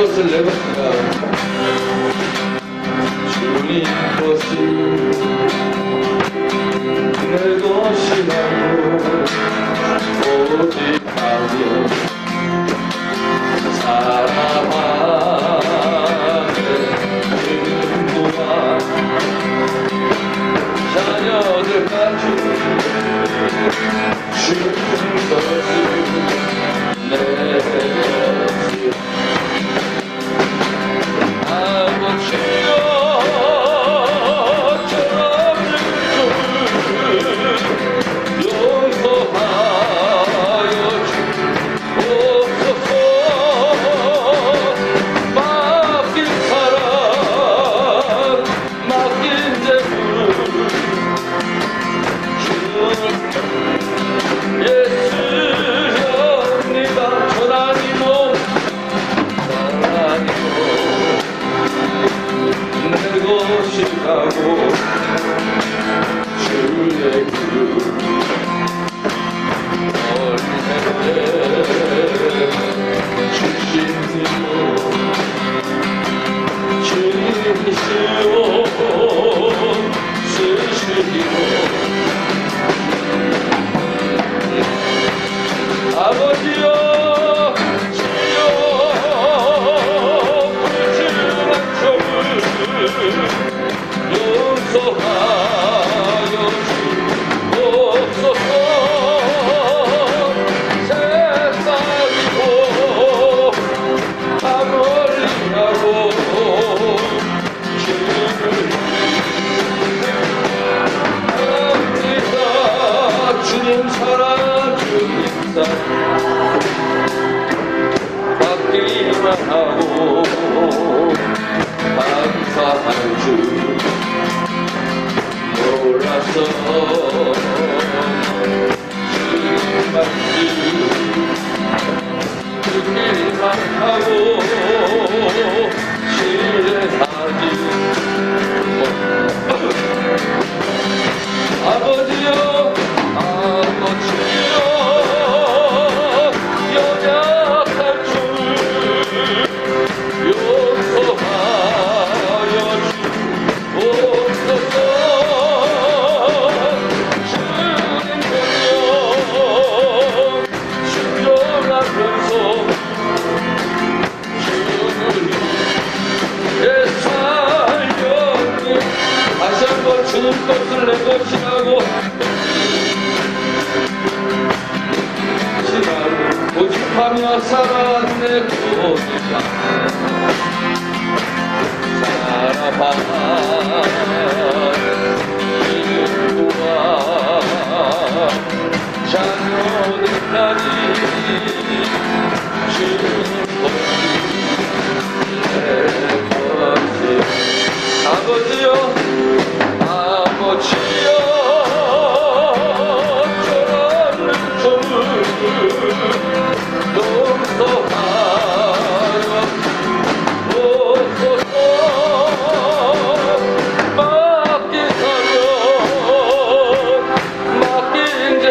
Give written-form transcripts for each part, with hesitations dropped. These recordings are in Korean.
것을 내것이라 주님 것을 내 것이라고 고집하며 살아가는 동안 자녀들 가진 주님 것을 내 것을 주의 아버지여 주여 불순한 점을 용서하여 주옵소서. 세상이고 아버리라고 주를 주님 사랑 주님 사랑 받기만 하고 감사할 줄 몰라서 주님 말씀 듣기만 하고 실례하지 아버지여 아버지여 연약할 줄 용서하여 주옵소서. 주님 보여 주여라면서 주의 사연이 다시 한번 주님 것을 내 것이라고 고집하며 살아간 내 고집하 살아봐 이누와 자녀들까지 주님 것이 내 것이 아버지여 아버지여 맡긴 죄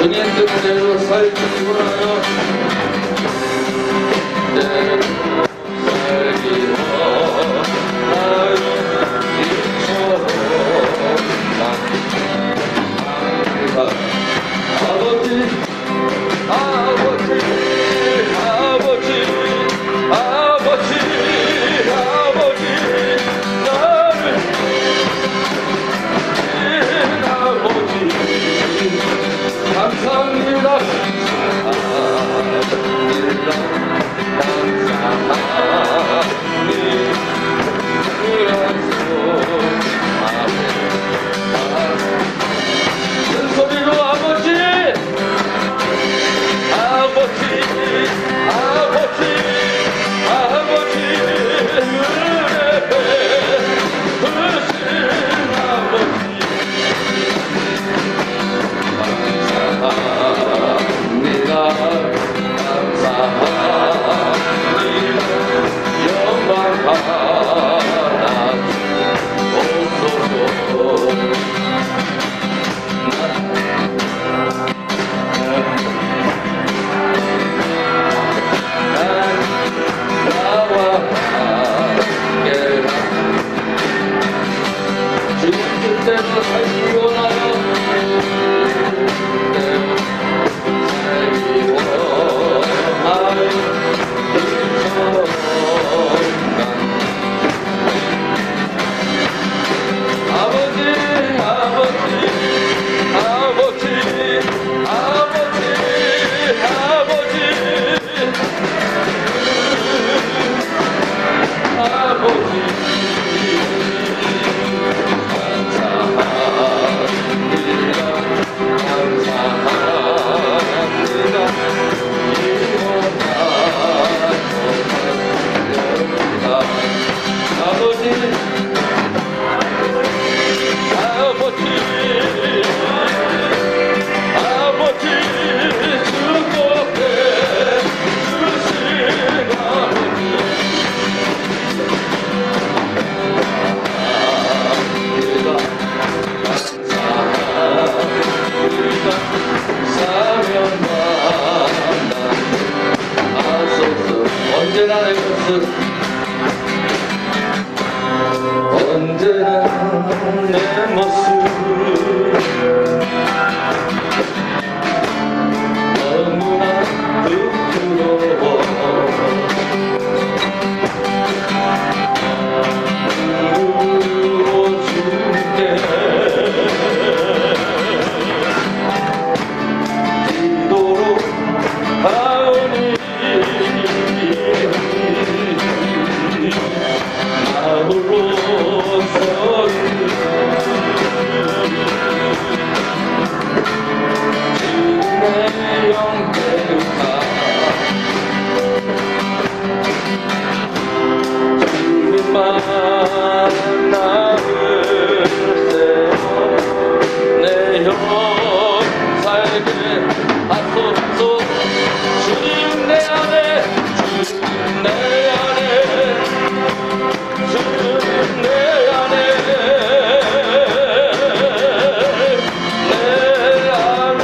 주님 뜻대로 살기 원하여 때로 살기 원하여 이처럼 난 아버지 아버지 아버지 아버지 아버지 나를 아버지 감사합니다 큰 소리로 아버지 아버지 아버지 아버지 은혜 베푸신 아버지 감사합니다 감사합니다 영광 받아 주옵소서 나와 함께라 주님 뜻대로 살기 원하여 뜻대로 살기 원하여 이처럼 아버지 아버지 아버지 아버지 아버지 아버지 언제나 내 모습 언제나 내 모습 너무나 부끄러워 울어줄게 기도로 하오니 주님 내 안에 주님 내 안에 주님 내 안에 내 안에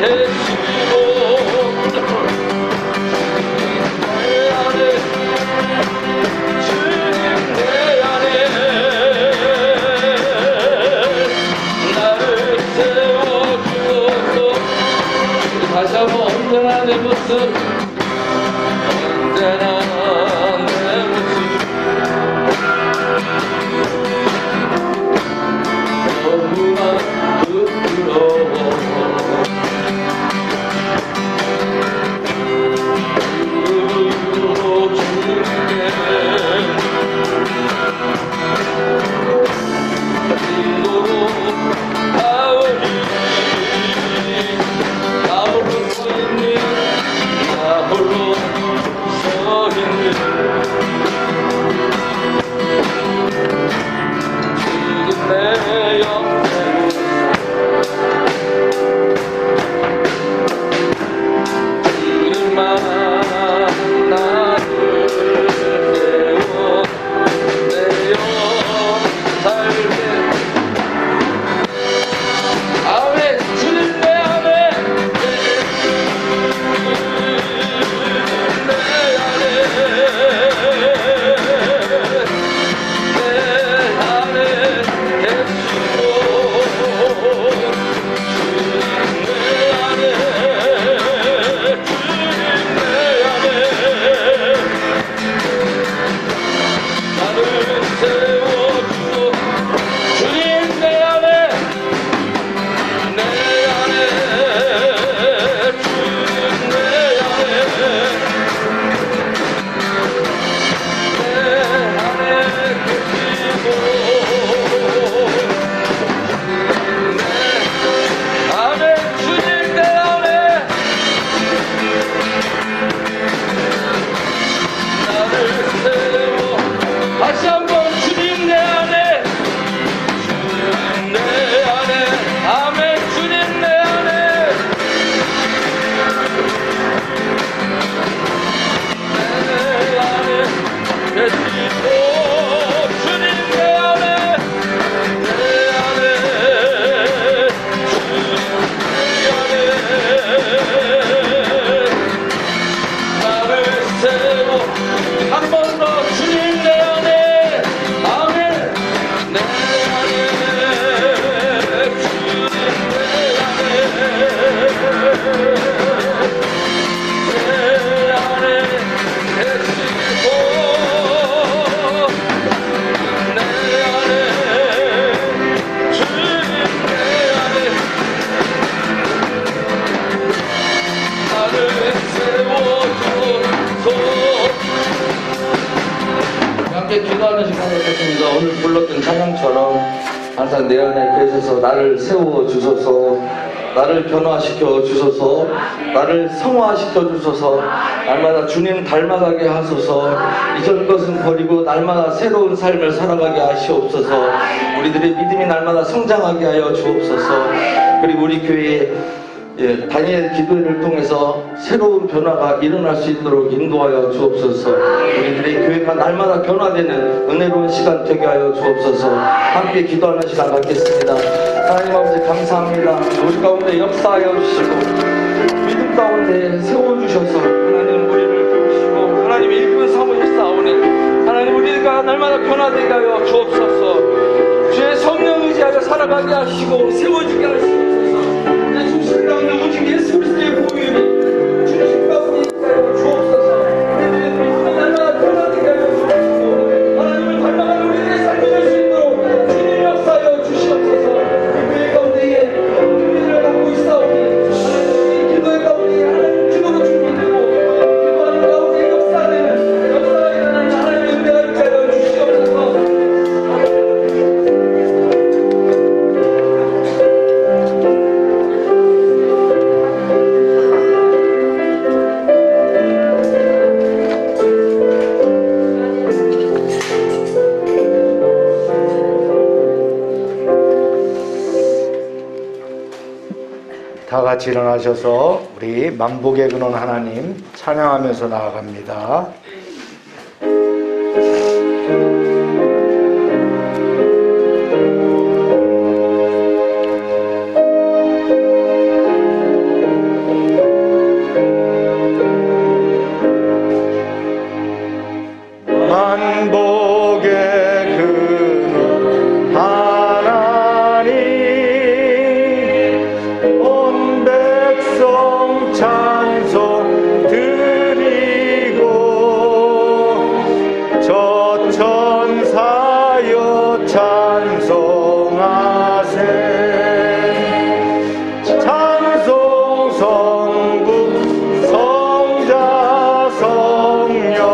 계시고 내 안에 주님 내 안에 나를 세워주어서 다시 한번 언제나 내 모습 언제나 내 모습 너무나 부끄러워 울어줄게 기도로 하오니 나오고 서 있는 항상 내 안에 계셔서 나를 세워 주소서, 나를 변화시켜 주소서, 나를 성화시켜 주소서, 날마다 주님 닮아가게 하소서, 이전 것은 버리고 날마다 새로운 삶을 살아가게 하시옵소서, 우리들의 믿음이 날마다 성장하게 하여 주옵소서. 그리고 우리 교회에 다니엘 기도회를 통해서 새로운 변화가 일어날 수 있도록 인도하여 주옵소서. 우리들의 교회가 날마다 변화되는 은혜로운 시간 되게 하여 주옵소서. 함께 기도하는 시간 갖겠습니다. 하나님 아버지 감사합니다. 우리 가운데 역사하여 주시고 믿음 가운데 세워주셔서 하나님 우리를 부르시고 하나님 일꾼 삼으셨사오니 하나님 우리가 날마다 변화되게 하여 주옵소서. 주의 성령 의지하여 살아가게 하시고 세워주게 하시옵소서. 내 중심 가운데 오직 예수 그리스도의 보혈이 중심 가운데 있게 하여 주옵소서. 우리들의 믿음이 날마다 변화되게 하여 주옵소서. 하나님을 닮아가는 우리들의 삶이 될 수 있도록 주님 역사하여 주시옵소서. 이 교회 가운데에 준비를 갖고 있사오니 하나님 이 기도회 가운데에 하나님 기도로 준비되고 기도하는 가운데 역사가 일어나는 하나님의 은혜가 있게 하여 주시옵소서. 다 같이 일어나셔서 우리 만복의 근원 하나님 찬양하면서 나아갑니다. 만복의 근원 하나님 온 백성 찬송 드리고 저 천사여 찬송하세. 찬송 성부 성자 성령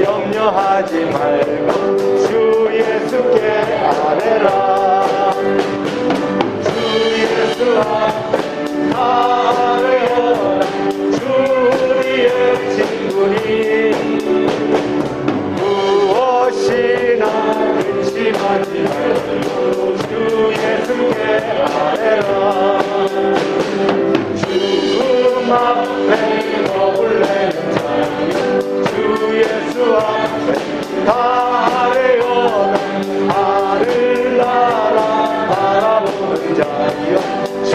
염려하지 말고 주 예수께 아뢰라. 주 예수 앞에 아뢰어라. 주 우리의 친구니 무엇이나 근심하지 말고 주 예수께 아뢰라. 죽음 앞에 겁을 내는 자여 주 예수 앞에 다 아뢰어라. 하늘나라 바라보는 자여 주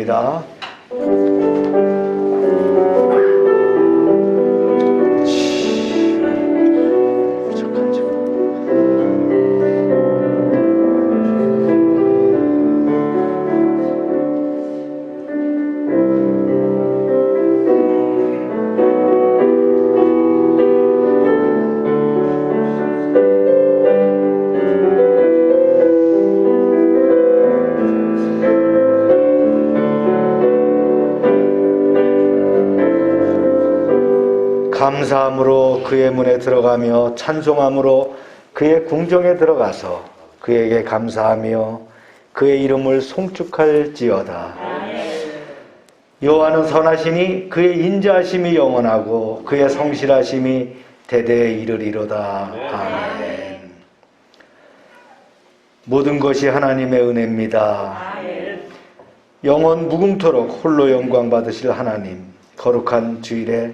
기도합니다. 감사함으로 그의 문에 들어가며 찬송함으로 그의 궁정에 들어가서 그에게 감사하며 그의 이름을 송축할지어다. 여호와는 선하시니 그의 인자하심이 영원하고 그의 성실하심이 대대에 이르리로다. 아멘. 모든 것이 하나님의 은혜입니다. 영원 무궁토록 홀로 영광 받으실 하나님, 거룩한 주일에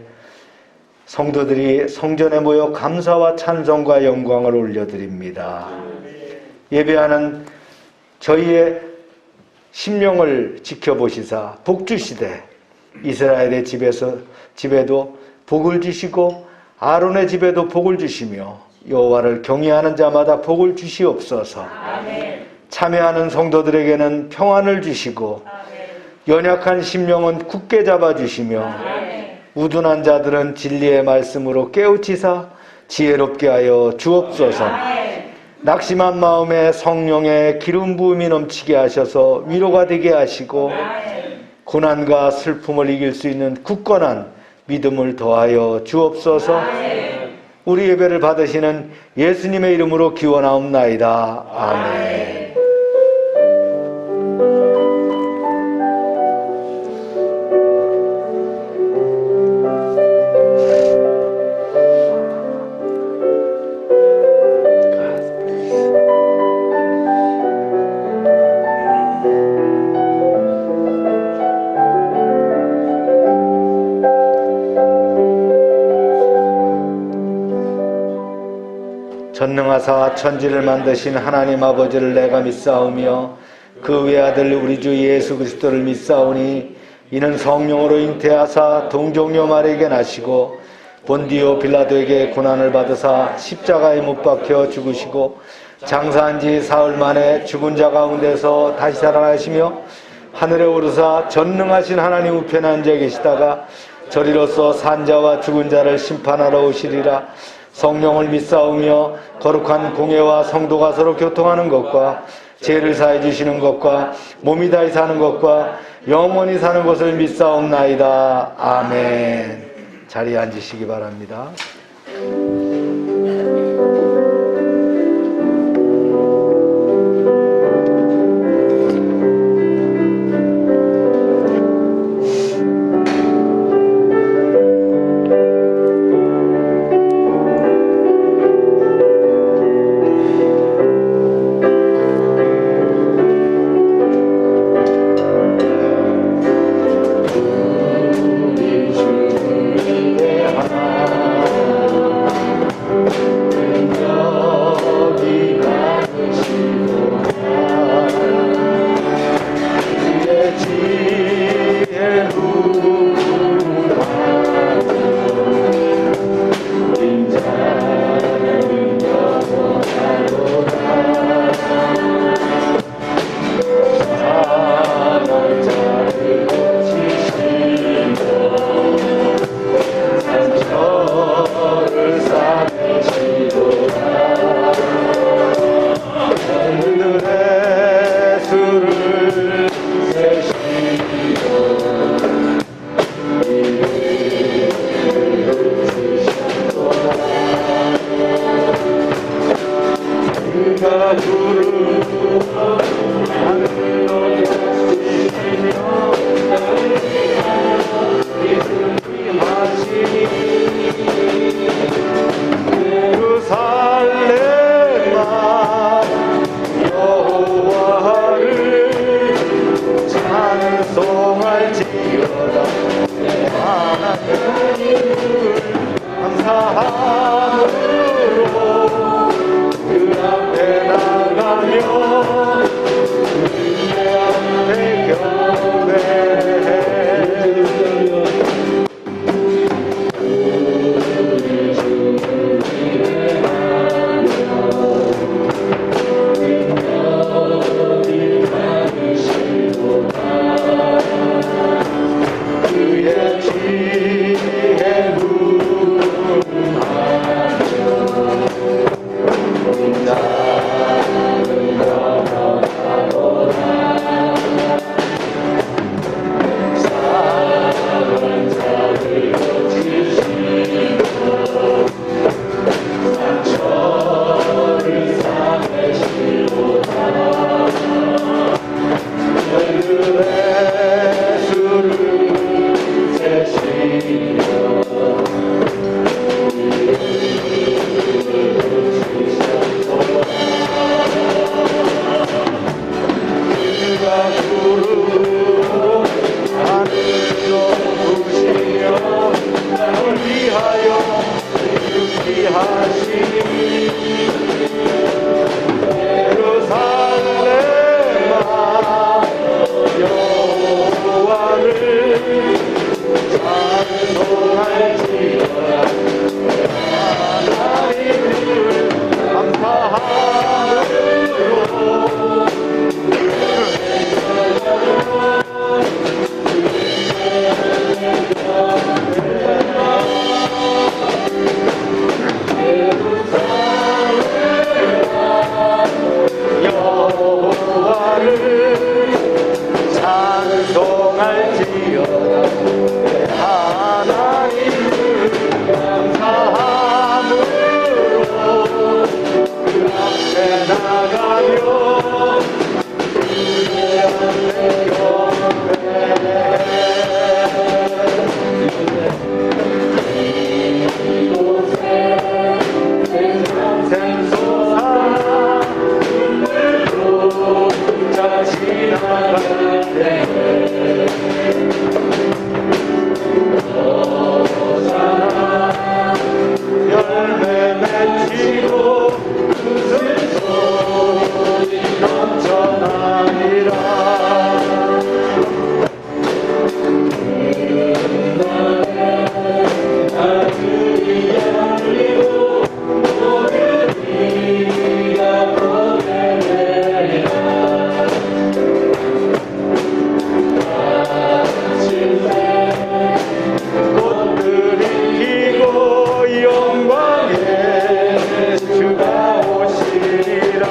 성도들이 성전에 모여 감사와 찬송과 영광을 올려드립니다. 예배하는 저희의 심령을 지켜보시사 복주시되 이스라엘의 집에도 복을 주시고 아론의 집에도 복을 주시며 여호와를 경외하는 자마다 복을 주시옵소서. 참여하는 성도들에게는 평안을 주시고 연약한 심령은 굳게 잡아주시며 우둔한 자들은 진리의 말씀으로 깨우치사 지혜롭게 하여 주옵소서. 낙심한 마음에 성령의 기름 부음이 넘치게 하셔서 위로가 되게 하시고 고난과 슬픔을 이길 수 있는 굳건한 믿음을 더하여 주옵소서. 우리 예배를 받으시는 예수님의 이름으로 기원하옵나이다. 아멘. 전능하사 천지를 만드신 하나님 아버지를 내가 믿사오며 그 외아들 우리 주 예수 그리스도를 믿사오니 이는 성령으로 잉태하사 동정녀 마리에게 나시고 본디오 빌라도에게 고난을 받으사 십자가에 못 박혀 죽으시고 장사한 지 사흘 만에 죽은 자 가운데서 다시 살아나시며 하늘에 오르사 전능하신 하나님 우편에 앉아 계시다가 저리로서 산자와 죽은 자를 심판하러 오시리라. 성령을 믿사오며 거룩한 공회와 성도가 서로 교통하는 것과 죄를 사해 주시는 것과 몸이 다히 사는 것과 영원히 사는 것을 믿사옵나이다. 아멘. 자리에 앉으시기 바랍니다. 내 앞에 경배 지어다 내 하나님을 감사함으로 그 앞에 나가며 주의 앞에 경배해 이곳에 생소사 눈물로 자 지나갈 때 열매 맺히고 웃음 소리 넘쳐나리라 하늘이 열리고 모든 이가 보내리라 아침에 꽃들이 피고 영광의 주가 오시리라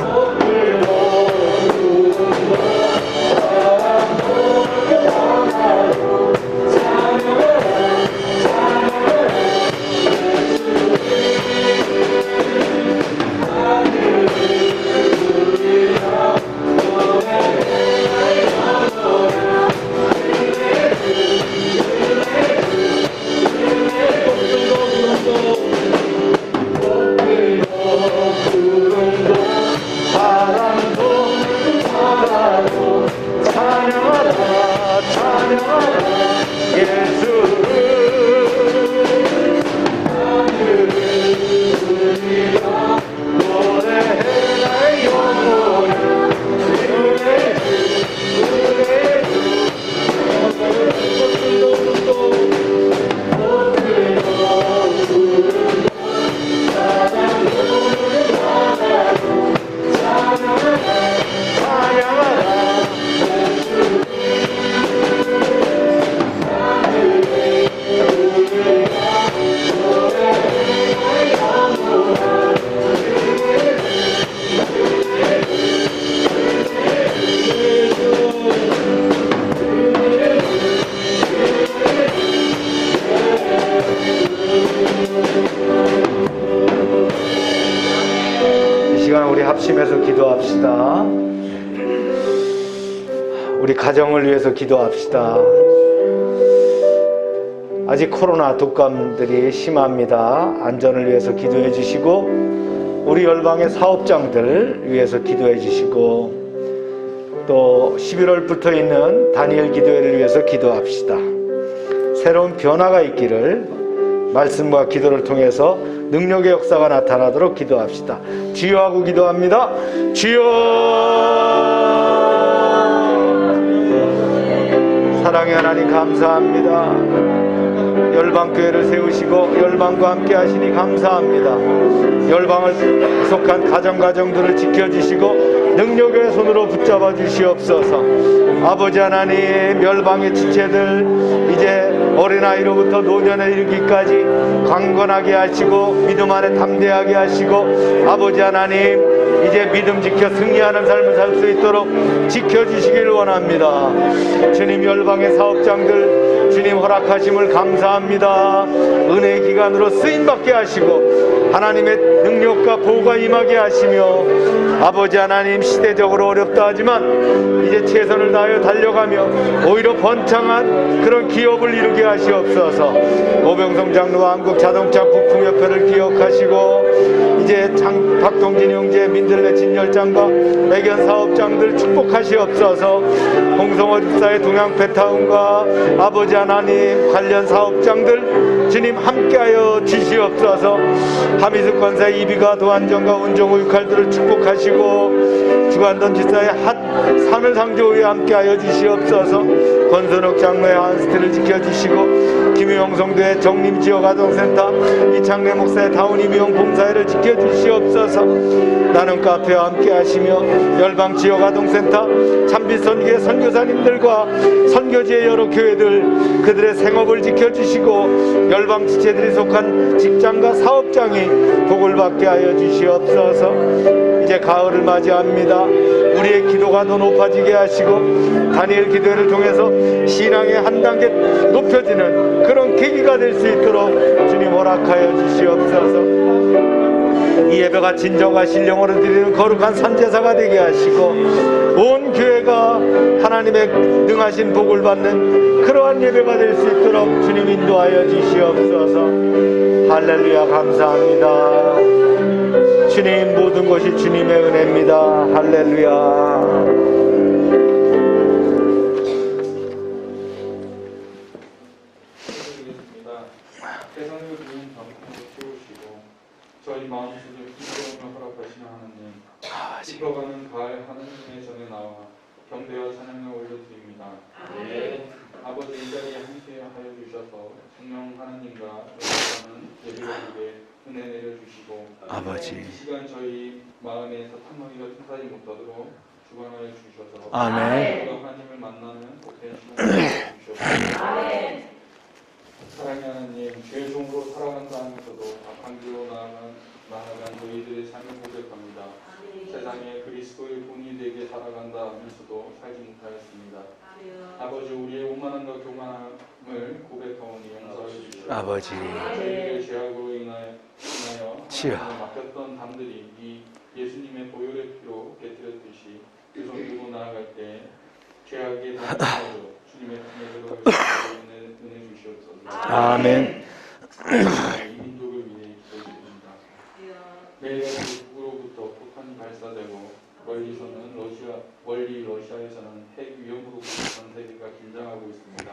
오늘도 구름도 바람도 변화로 찬양하라 하늘을 울리며 구름도 바람도 바다도 찬양하라 찬양하라 예수를 하늘을 울리며 노래해 나의 영혼을 노래해 노래해 이 시간 우리 합심해서 기도합시다. 우리 가정을 위해서 기도합시다. 아직 코로나 독감들이 심합니다. 안전을 위해서 기도해 주시고 우리 열방의 사업장들 위해서 기도해 주시고 또 11월 붙어 있는 다니엘 기도회를 위해서 기도합시다. 새로운 변화가 있기를 말씀과 기도를 통해서 능력의 역사가 나타나도록 기도합시다. 주여 하고 기도합니다. 주여! 사랑의 하나님 감사합니다. 열방교회를 세우시고 열방과 함께 하시니 감사합니다. 열방을 속한 가정들을 지켜주시고 능력의 손으로 붙잡아 주시옵소서. 아버지 하나님, 열방의 지체들 이제 어린아이로부터 노년에 이르기까지 강건하게 하시고 믿음 안에 담대하게 하시고 아버지 하나님 이제 믿음 지켜 승리하는 삶을 살 수 있도록 지켜주시길 원합니다. 주님, 열방의 사업장들 주님 허락하심을 감사합니다. 은혜의 기간으로 쓰임받게 하시고 하나님의 능력과 보호가 임하게 하시며 아버지 하나님, 시대적으로 어렵다 하지만 이제 최선을 다하여 달려가며 오히려 번창한 그런 기업을 이루게 하시옵소서. 오병성 장로와 한국자동차 부품협회를 기억하시고 이제 박동진 형제 민들레 진열장과 매견 사업장들 축복하시옵소서. 홍성호 집사의 동양페타운과 아버지 하나님 관련 사업장들 주님 함께하여 주시옵소서. 하미스 권사 이비가 도안정과 운정호 육할들을 축복하시고 주관던 집사의 핫 사늘상조위에 함께하여 주시옵소서. 권선옥 장로의 한스트를 지켜주시고 김유영 성도의 정림지역아동센터 이창래 목사의 다운이미용 봉사회를 지켜주시옵소서. 나는 카페와 함께하시며 열방지역아동센터 참빛선교회 선교사님들과 선교지의 여러 교회들 그들의 생업을 지켜주시고 열방 지체들이 속한 직장과 사업장이 복을 받게 하여 주시옵소서. 이제 이제 가을을 맞이합니다. 우리의 기도가 더 높아지게 하시고 다니엘 기도회를 통해서 신앙의 한 단계 높여지는 그런 계기가 될 수 있도록 주님 허락하여 주시옵소서. 이 예배가 진정과 신령으로 드리는 거룩한 산제사가 되게 하시고 온 교회가 하나님의 능하신 복을 받는 그러한 예배가 될 수 있도록 주님 인도하여 주시옵소서. 할렐루야. 감사합니다. 주님, 모든 것이 주님의 은혜입니다. 할렐루야. 세상을 주인 방풍으로 채우시고 저희 마음속에 기쁨을 허락하시는 하나님, 깊어가는 가을 하나님의 전에 나와 경배와 찬양을 올려드립니다. 아버지, 이 자리에 함께하여 주셔서 성령 하나님과 연합하는 예배가 되게 은혜 내려주시고 아버지, 이 시간 저희 마음에서 탐욕이가 통하지 못하도록 주관하여 주셔서 아멘. 하나님을 만나는 복된 시간을 주셔서 사랑의 하나님, 주의 종으로 살아간다 하면서도 악한 길로 나아간 저희들의 삶을 고백합니다. 세상에 그리스도의 본이 되게 살아간다 하면서도 살지 못하였습니다. 아버지, 우리의 오만함과 교만함을 고백하오니 용서해 주시옵소서. 아버지, 저희들의 죄악으로 인하여 치여. 하나님을 맡겼던 담들이 이 예수님의 보혈의 피로 깨뜨렸듯이 그 손 들고 나아갈 때 죄악의 담을 주님의 품에 들어갈 수 있는 은혜 주시옵소서. 아멘. 이 민족을 위해 기도드립니다. 매일 북으로부터 폭탄이 발사되고 멀리 러시아에서는 핵 위협으로 전 세계가 긴장하고 있습니다.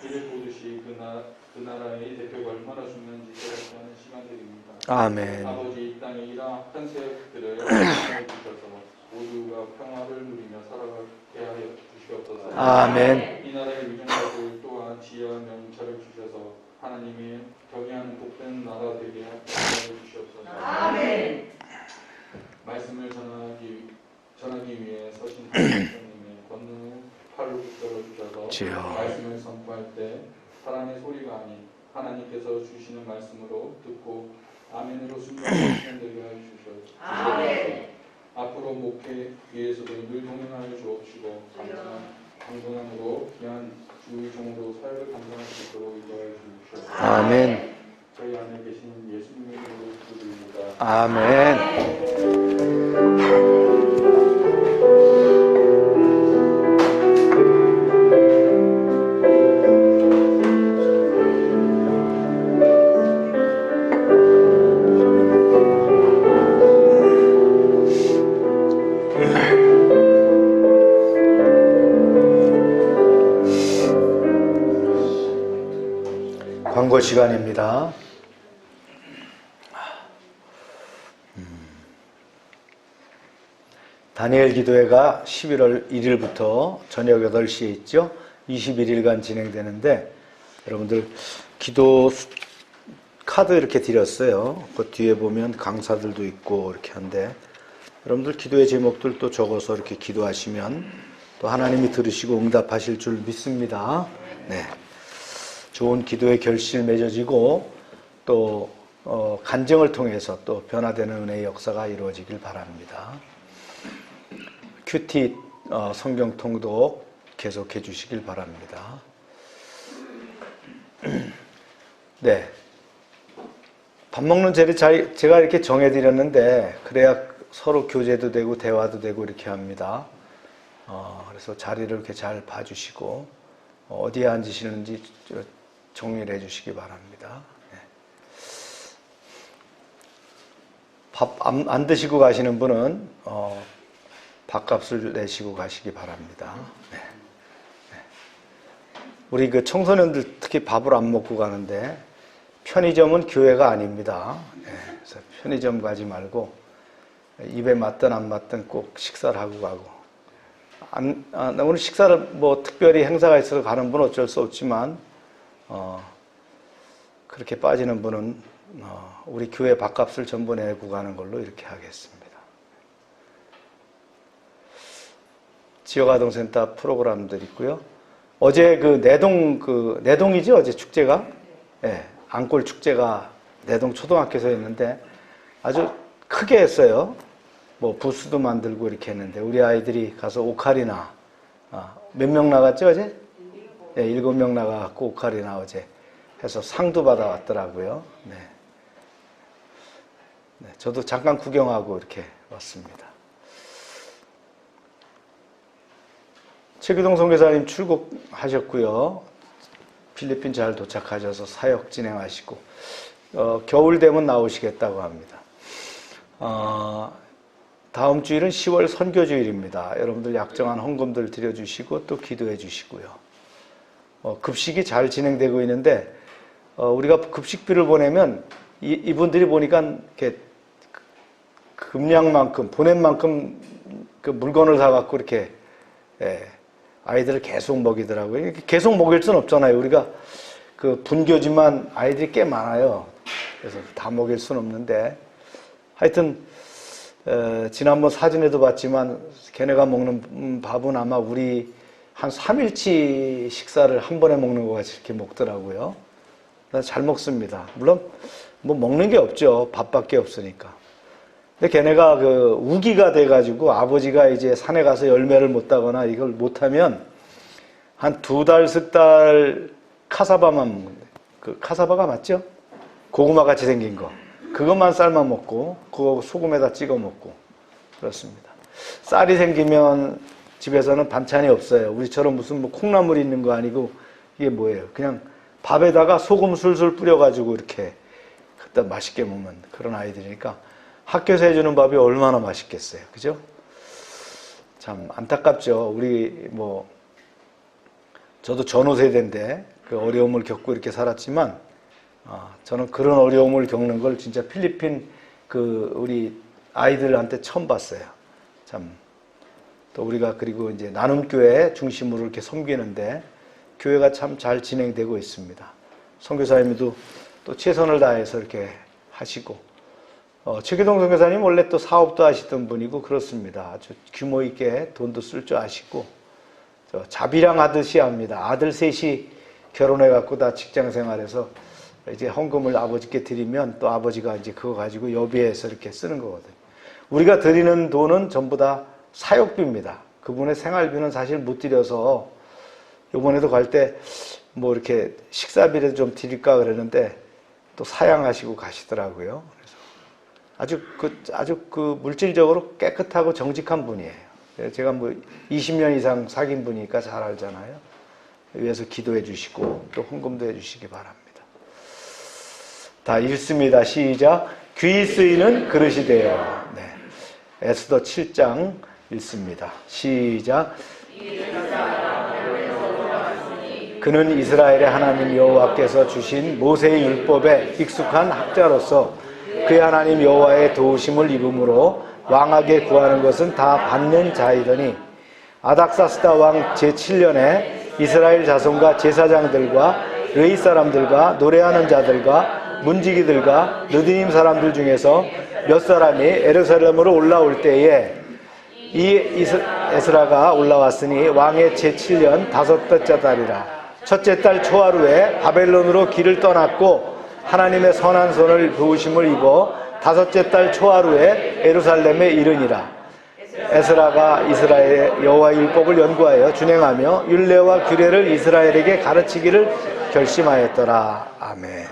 이를 보듯이 그 나라의 대표가 얼마나 중요한지 깨닫게 하는 시간들입니다. 아멘. 아버지, 이 땅에 이러한 악한 세력들을 해주셔서 모두가 평화를 누리며 살아가게 하여 주시옵소서. 아멘. 이 나라의 위정자들 또한 지혜와 명철을 주셔서 하나님이 경외하는 복된 나라 되게 하여 주시옵소서. 아멘. 말씀을 전하기 위해 서신 하나님의 권능을 팔로 붙들어 주셔서 주여. 말씀을 선포할 때 사람의 소리가 아닌 하나님께서 주시는 말씀으로 듣고 아멘으로 순종하는 시간 되게 하여 주시옵소서. 앞으로 목회 위에서도 늘 동행하여 주옵시고 강건함으로 귀한 주의 종으로 사역을 감당할 수 있도록 인도하여 주옵소서. 아멘. 저희 안에 계신 예수님의 이름으로 기도드립니다. 아멘. 광고 시간입니다. 다니엘 기도회가 11월 1일부터 저녁 8시에 있죠. 21일간 진행되는데 여러분들 기도 카드 이렇게 드렸어요. 그 뒤에 보면 강사들도 있고 이렇게 한데 여러분들 기도의 제목들 또 적어서 이렇게 기도하시면 또 하나님이 들으시고 응답하실 줄 믿습니다. 네. 좋은 기도의 결실 맺어지고 또 간증을 통해서 또 변화되는 은혜의 역사가 이루어지길 바랍니다. 큐티 성경 통독 계속해 주시길 바랍니다. 네. 밥 먹는 자리 제가 이렇게 정해드렸는데 그래야 서로 교제도 되고 대화도 되고 이렇게 합니다. 그래서 자리를 이렇게 잘 봐주시고 어디에 앉으시는지 정리를 해주시기 바랍니다. 네. 밥 안 드시고 가시는 분은 밥값을 내시고 가시기 바랍니다. 네. 네. 우리 그 청소년들 특히 밥을 안 먹고 가는데 편의점은 교회가 아닙니다. 네. 그래서 편의점 가지 말고 입에 맞든 안 맞든 꼭 식사를 하고 가고 오늘 식사를 뭐 특별히 행사가 있어서 가는 분은 어쩔 수 없지만 그렇게 빠지는 분은 우리 교회 밥값을 전부 내고 가는 걸로 이렇게 하겠습니다. 지역아동센터 프로그램들 있고요. 어제 내동이죠? 어제 축제가? 네, 안골 축제가 내동 초등학교에서 했는데 아주 크게 했어요. 뭐 부스도 만들고 이렇게 했는데 우리 아이들이 가서 오카리나 몇 명 나갔죠 어제? 네, 7명 나가갖고 오카리나 어제 해서 상도 받아왔더라고요. 네. 네, 저도 잠깐 구경하고 이렇게 왔습니다. 최규동 선교사님 출국하셨고요. 필리핀 잘 도착하셔서 사역 진행하시고 겨울 되면 나오시겠다고 합니다. 다음 주일은 10월 선교주일입니다. 여러분들 약정한 헌금들 드려주시고 또 기도해 주시고요. 급식이 잘 진행되고 있는데 우리가 급식비를 보내면 이분들이 보니까 이렇게 금량만큼 보낸 만큼 그 물건을 사갖고 이렇게 아이들을 계속 먹이더라고요. 계속 먹일 수는 없잖아요. 우리가 그 분교지만 아이들이 꽤 많아요. 그래서 다 먹일 수는 없는데 하여튼 지난번 사진에도 봤지만 걔네가 먹는 밥은 아마 우리 한 3일치 식사를 한 번에 먹는 것 같이 이렇게 먹더라고요. 잘 먹습니다. 물론 뭐 먹는 게 없죠. 밥밖에 없으니까. 근데 걔네가 그 우기가 돼가지고 아버지가 이제 산에 가서 열매를 못 따거나 이걸 못하면 한 2달, 3달 카사바만 먹는데 그 카사바가 맞죠? 고구마 같이 생긴 거. 그것만 삶아 먹고 그거 소금에다 찍어 먹고 그렇습니다. 쌀이 생기면 집에서는 반찬이 없어요. 우리처럼 무슨 뭐 콩나물 있는 거 아니고 이게 뭐예요? 그냥 밥에다가 소금 술술 뿌려가지고 이렇게 그때 맛있게 먹는 그런 아이들이니까 학교에서 해주는 밥이 얼마나 맛있겠어요. 그죠? 참 안타깝죠. 우리 뭐 저도 전후 세대인데 그 어려움을 겪고 이렇게 살았지만 저는 그런 어려움을 겪는 걸 진짜 필리핀 그 우리 아이들한테 처음 봤어요. 참 또 우리가 그리고 이제 나눔교회 중심으로 이렇게 섬기는데 교회가 참 잘 진행되고 있습니다. 선교사님도 또 최선을 다해서 이렇게 하시고 최기동 선교사님 원래 또 사업도 하시던 분이고 그렇습니다. 아주 규모 있게 돈도 쓸 줄 아시고 자비랑 하듯이 합니다. 아들 셋이 결혼해갖고 다 직장 생활해서 이제 헌금을 아버지께 드리면 또 아버지가 이제 그거 가지고 여비해서 이렇게 쓰는 거거든요. 우리가 드리는 돈은 전부 다 사역비입니다. 그분의 생활비는 사실 못 드려서 이번에도 갈 때 뭐 이렇게 식사비라도 좀 드릴까 그러는데 또 사양하시고 가시더라고요. 그래서 아주 그 물질적으로 깨끗하고 정직한 분이에요. 제가 뭐 20년 이상 사귄 분이니까 잘 알잖아요. 위해서 기도해 주시고 또 헌금도 해 주시기 바랍니다. 다 읽습니다. 시작. 귀 쓰이는 그릇이 되어. 네. 에스더 7장 읽습니다. 시작. 그는 이스라엘의 하나님 여호와께서 주신 모세의 율법에 익숙한 학자로서 그의 하나님 여호와의 도우심을 입음으로 왕에게 구하는 것은 다 받는 자이더니 아닥사스다 왕 제7년에 이스라엘 자손과 제사장들과 르이 사람들과 노래하는 자들과 문지기들과 느디님 사람들 중에서 몇 사람이 예루살렘으로 올라올 때에 이 에스라가 올라왔으니 왕의 제7년 5번째 달이라. 첫째 달 초하루에 바벨론으로 길을 떠났고 하나님의 선한 손을 부으심을 입어 5째 달 초하루에 예루살렘에 이르니라. 에스라가 이스라엘의 여호와의 율법을 연구하여 준행하며 율례와 규례를 이스라엘에게 가르치기를 결심하였더라. 아멘.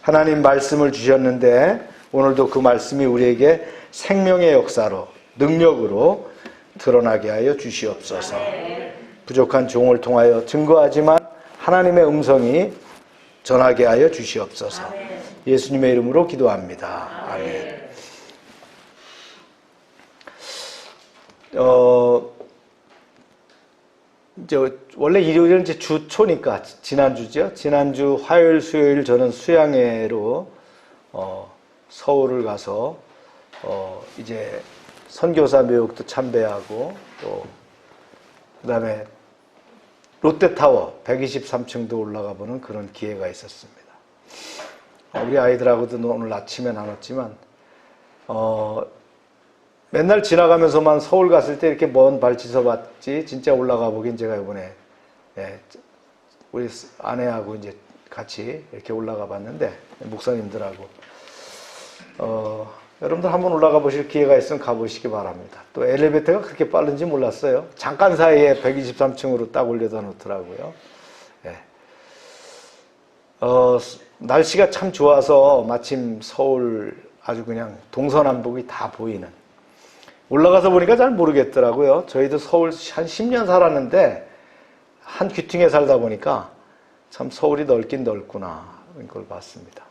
하나님 말씀을 주셨는데 오늘도 그 말씀이 우리에게 생명의 역사로 능력으로 드러나게 하여 주시옵소서. 부족한 종을 통하여 증거하지만 하나님의 음성이 전하게 하여 주시옵소서. 예수님의 이름으로 기도합니다. 아멘. 이제 원래 일요일은 이제 주초니까 지난주죠. 지난주 화요일, 수요일 저는 수양회로 서울을 가서 이제 선교사 묘역도 참배하고 또 그다음에 롯데타워 123층도 올라가 보는 그런 기회가 있었습니다. 우리 아이들하고도 오늘 아침에 나눴지만 맨날 지나가면서만 서울 갔을 때 이렇게 먼 발치서 봤지 진짜 올라가 보긴 제가 이번에 우리 아내하고 이제 같이 이렇게 올라가 봤는데 목사님들하고 여러분들 한번 올라가 보실 기회가 있으면 가보시기 바랍니다. 또 엘리베이터가 그렇게 빠른지 몰랐어요. 잠깐 사이에 123층으로 딱 올려다 놓더라고요. 예. 날씨가 참 좋아서 마침 서울 아주 그냥 동서남북이 다 보이는, 올라가서 보니까 잘 모르겠더라고요. 저희도 서울 한 10년 살았는데 한 귀퉁이에 살다 보니까 참 서울이 넓긴 넓구나 이런 걸 봤습니다.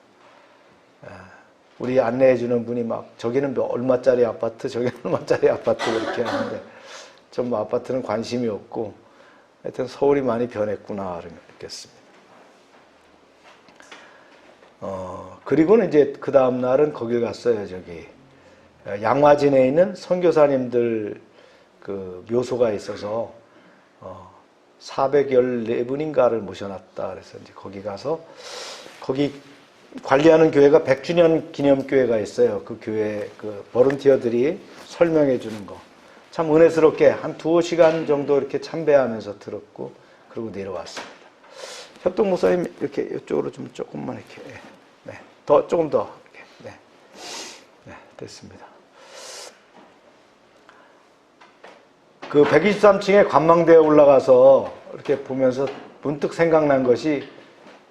우리 안내해 주는 분이 막 저기는 얼마짜리 아파트, 저기는 얼마짜리 아파트 이렇게 하는데 전 뭐 아파트는 관심이 없고 하여튼 서울이 많이 변했구나 이런 걸 느꼈습니다. 그리고는 이제 그 다음 날은 거길 갔어요. 저기 양화진에 있는 선교사님들 그 묘소가 있어서 414분인가를 모셔놨다. 그래서 이제 거기 가서 거기 관리하는 교회가 100주년 기념교회가 있어요. 그 교회 그 보런티어들이 설명해 주는 거 참 은혜스럽게 한 2시간 정도 이렇게 참배하면서 들었고 그리고 내려왔습니다. 협동 목사님 이렇게 이쪽으로 좀 조금만 이렇게 네. 조금 더 이렇게 네, 됐습니다. 그 123층에 관망대에 올라가서 이렇게 보면서 문득 생각난 것이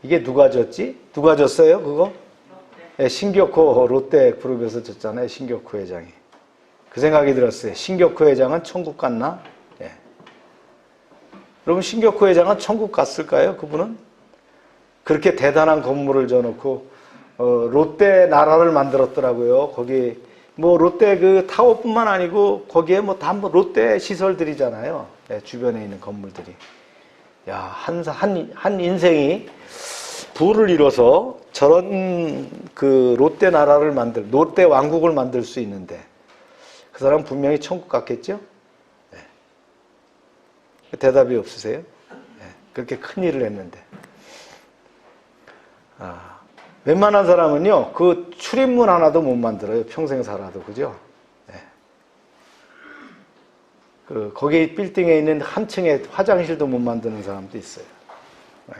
이게 누가 졌지? 누가 졌어요? 그거? 네, 신격호 롯데 그룹에서 졌잖아요. 신격호 회장이. 그 생각이 들었어요. 신격호 회장은 천국 갔나? 네. 여러분 신격호 회장은 천국 갔을까요? 그분은? 그렇게 대단한 건물을 져놓고 롯데 나라를 만들었더라고요. 거기 뭐 롯데 그 타워뿐만 아니고 거기에 뭐 다 뭐 롯데 시설들이잖아요. 네, 주변에 있는 건물들이. 야, 한 인생이 부를 이뤄서 저런 그 롯데 나라를 롯데 왕국을 만들 수 있는데 그 사람 분명히 천국 갔겠죠? 네. 대답이 없으세요? 네. 그렇게 큰 일을 했는데. 웬만한 사람은요, 그 출입문 하나도 못 만들어요. 평생 살아도. 그죠? 네. 거기 빌딩에 있는 한 층에 화장실도 못 만드는 사람도 있어요. 네.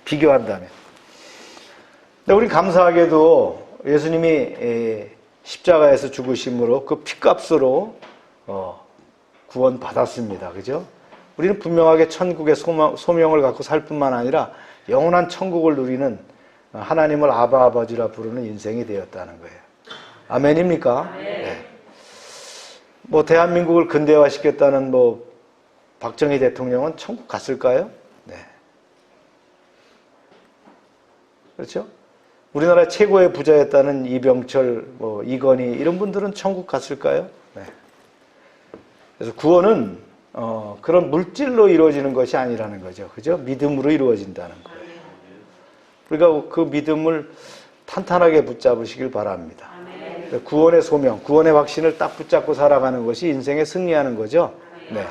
비교한다면. 근데 우리 감사하게도 예수님이 십자가에서 죽으심으로 그 피값으로 구원 받았습니다. 그죠? 우리는 분명하게 천국의 소명을 갖고 살 뿐만 아니라 영원한 천국을 누리는 하나님을 아버지라 부르는 인생이 되었다는 거예요. 아멘입니까? 네. 뭐 대한민국을 근대화시켰다는 뭐 박정희 대통령은 천국 갔을까요? 네. 그렇죠? 우리나라 최고의 부자였다는 이병철, 뭐 이건희 이런 분들은 천국 갔을까요? 네. 그래서 구원은 그런 물질로 이루어지는 것이 아니라는 거죠. 그죠? 믿음으로 이루어진다는 거예요. 우리가 그 믿음을 탄탄하게 붙잡으시길 바랍니다. 구원의 소명, 구원의 확신을 딱 붙잡고 살아가는 것이 인생에 승리하는 거죠. 네.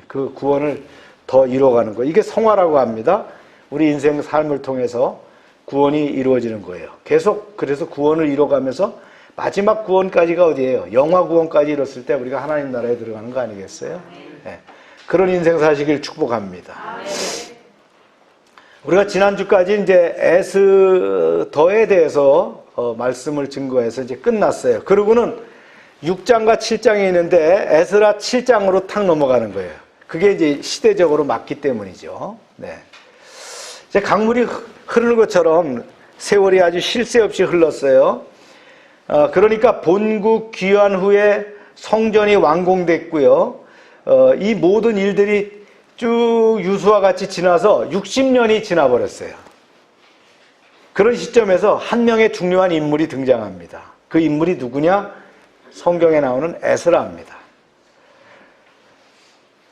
그 구원을 더 이루어가는 거. 이게 성화라고 합니다. 우리 인생 삶을 통해서 구원이 이루어지는 거예요. 계속 그래서 구원을 이뤄가면서 마지막 구원까지가 어디예요? 영화 구원까지 이뤘을 때 우리가 하나님 나라에 들어가는 거 아니겠어요? 네. 그런 인생 사시길 축복합니다. 우리가 지난주까지 이제 에스더에 대해서 말씀을 증거해서 이제 끝났어요. 그러고는 6장과 7장이 있는데 에스라 7장으로 탁 넘어가는 거예요. 그게 이제 시대적으로 맞기 때문이죠. 네. 이제 강물이 흐르는 것처럼 세월이 아주 쉴 새 없이 흘렀어요. 그러니까 본국 귀환 후에 성전이 완공됐고요. 이 모든 일들이 쭉 유수와 같이 지나서 60년이 지나버렸어요. 그런 시점에서 한 명의 중요한 인물이 등장합니다. 그 인물이 누구냐? 성경에 나오는 에스라입니다.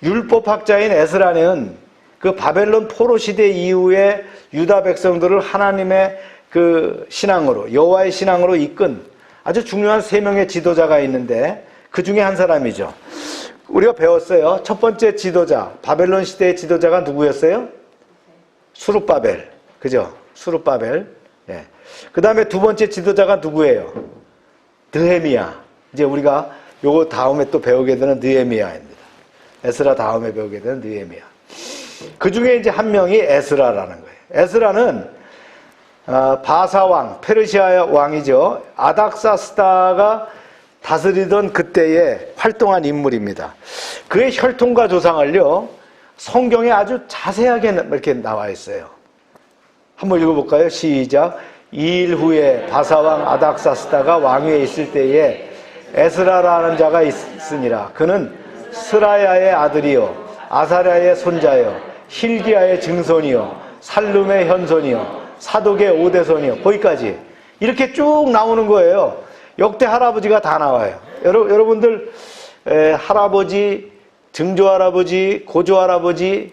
율법학자인 에스라는 그 바벨론 포로 시대 이후에 유다 백성들을 하나님의 그 신앙으로, 여호와의 신앙으로 이끈 아주 중요한 3명의 지도자가 있는데 그 중에 한 사람이죠. 우리가 배웠어요. 첫 번째 지도자, 바벨론 시대의 지도자가 누구였어요? 수룹바벨. 그죠? 수룹바벨. 예. 그 다음에 두 번째 지도자가 누구예요? 느헤미야. 이제 우리가 요거 다음에 또 배우게 되는 느헤미야입니다. 에스라 다음에 배우게 되는 느헤미야. 그 중에 이제 한 명이 에스라라는 거예요. 에스라는 바사왕, 페르시아 왕이죠. 아닥사스다가 다스리던 그때에 활동한 인물입니다. 그의 혈통과 조상을요, 성경에 아주 자세하게 이렇게 나와 있어요. 한번 읽어볼까요? 시작. 2일 후에 바사왕 아닥사스다가 왕위에 있을 때에 에스라라는 자가 있으니라. 그는 스라야의 아들이요 아사랴의 손자요 힐기야의 증손이요 살룸의 현손이요 사독의 오대손이요. 거기까지 이렇게 쭉 나오는 거예요. 역대 할아버지가 다 나와요. 여러분들 할아버지, 증조할아버지, 고조할아버지,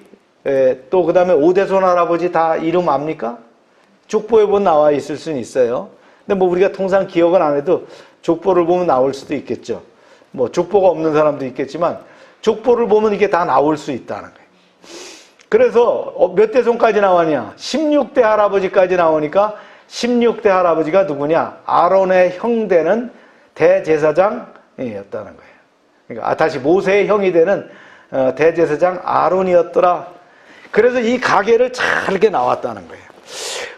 또 그 다음에 오대손 할아버지 다 이름 압니까? 족보에 보면 나와 있을 수는 있어요. 근데 뭐 우리가 통상 기억은 안 해도 족보를 보면 나올 수도 있겠죠. 뭐 족보가 없는 사람도 있겠지만 족보를 보면 이게 다 나올 수 있다는 거예요. 그래서 몇 대손까지 나왔냐? 16대 할아버지까지 나오니까 16대 할아버지가 누구냐? 아론의 형 되는 대제사장이었다는 거예요. 그러니까 다시 모세의 형이 되는 대제사장 아론이었더라. 그래서 이 가계를 잘 이렇게 나왔다는 거예요.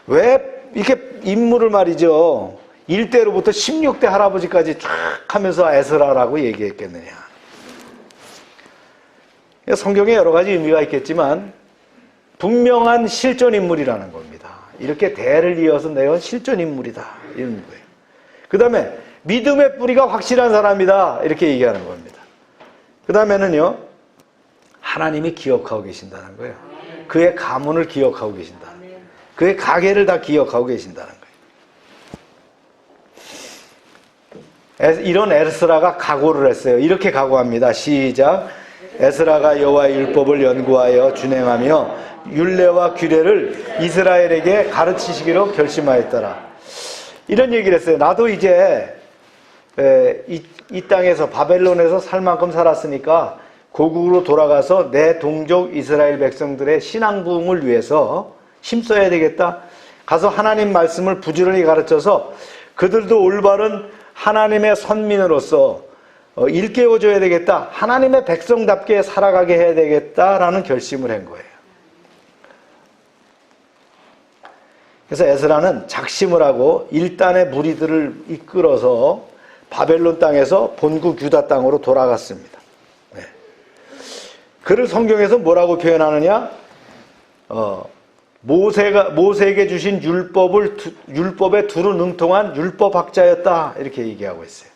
왜 이렇게 인물을 말이죠. 1대로부터 16대 할아버지까지 쫙 하면서 에스라라고 얘기했겠느냐. 성경에 여러 가지 의미가 있겠지만 분명한 실존 인물이라는 겁니다. 이렇게 대를 이어서 내온 실존 인물이다. 이런 거예요. 그 다음에 믿음의 뿌리가 확실한 사람이다. 이렇게 얘기하는 겁니다. 그 다음에는요. 하나님이 기억하고 계신다는 거예요. 그의 가문을 기억하고 계신다. 그의 가계를 다 기억하고 계신다는 거예요. 이런 에스라가 각오를 했어요. 이렇게 각오합니다. 시작. 에스라가 여호와의 율법을 연구하여 준행하며 율례와 규례를 이스라엘에게 가르치시기로 결심하였더라. 이런 얘기를 했어요. 나도 이제 이 땅에서 바벨론에서 살 만큼 살았으니까 고국으로 돌아가서 내 동족 이스라엘 백성들의 신앙 부흥을 위해서 힘써야 되겠다. 가서 하나님 말씀을 부지런히 가르쳐서 그들도 올바른 하나님의 선민으로서 일깨워줘야 되겠다. 하나님의 백성답게 살아가게 해야 되겠다라는 결심을 한 거예요. 그래서 에스라는 작심을 하고 일단의 무리들을 이끌어서 바벨론 땅에서 본국 유다 땅으로 돌아갔습니다. 네. 그를 성경에서 뭐라고 표현하느냐? 모세에게 주신 율법에 두루 능통한 율법학자였다. 이렇게 얘기하고 있어요.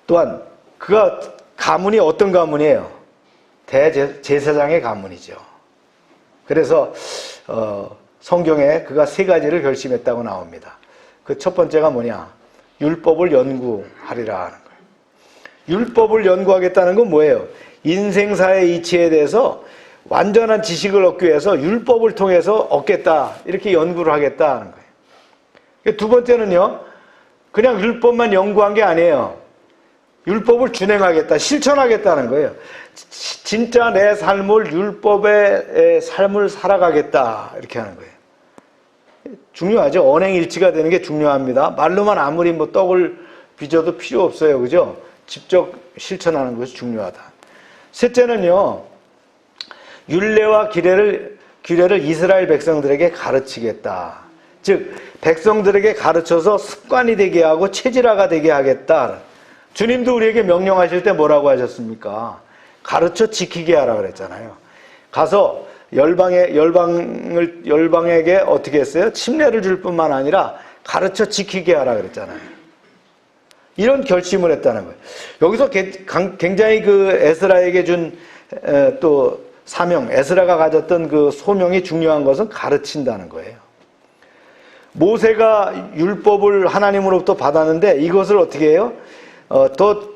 또한 그가 가문이 어떤 가문이에요? 대제사장의 가문이죠. 그래서 성경에 그가 세 가지를 결심했다고 나옵니다. 그 첫 번째가 뭐냐? 율법을 연구하리라 하는 거예요. 율법을 연구하겠다는 건 뭐예요? 인생사의 이치에 대해서 완전한 지식을 얻기 위해서 율법을 통해서 얻겠다. 이렇게 연구를 하겠다 하는 거예요. 두 번째는요. 그냥 율법만 연구한 게 아니에요. 율법을 준행하겠다. 실천하겠다는 거예요. 진짜 내 삶을 율법의 삶을 살아가겠다. 이렇게 하는 거예요. 중요하죠. 언행일치가 되는 게 중요합니다. 말로만 아무리 뭐 떡을 빚어도 필요 없어요. 그죠? 직접 실천하는 것이 중요하다. 셋째는요. 율례와 규례를 이스라엘 백성들에게 가르치겠다. 즉 백성들에게 가르쳐서 습관이 되게 하고 체질화가 되게 하겠다. 주님도 우리에게 명령하실 때 뭐라고 하셨습니까? 가르쳐 지키게 하라 그랬잖아요. 가서 열방에게 어떻게 했어요? 침례를 줄 뿐만 아니라 가르쳐 지키게 하라 그랬잖아요. 이런 결심을 했다는 거예요. 여기서 굉장히 그 에스라에게 준 또 사명, 에스라가 가졌던 그 소명이 중요한 것은 가르친다는 거예요. 모세가 율법을 하나님으로부터 받았는데 이것을 어떻게 해요? 더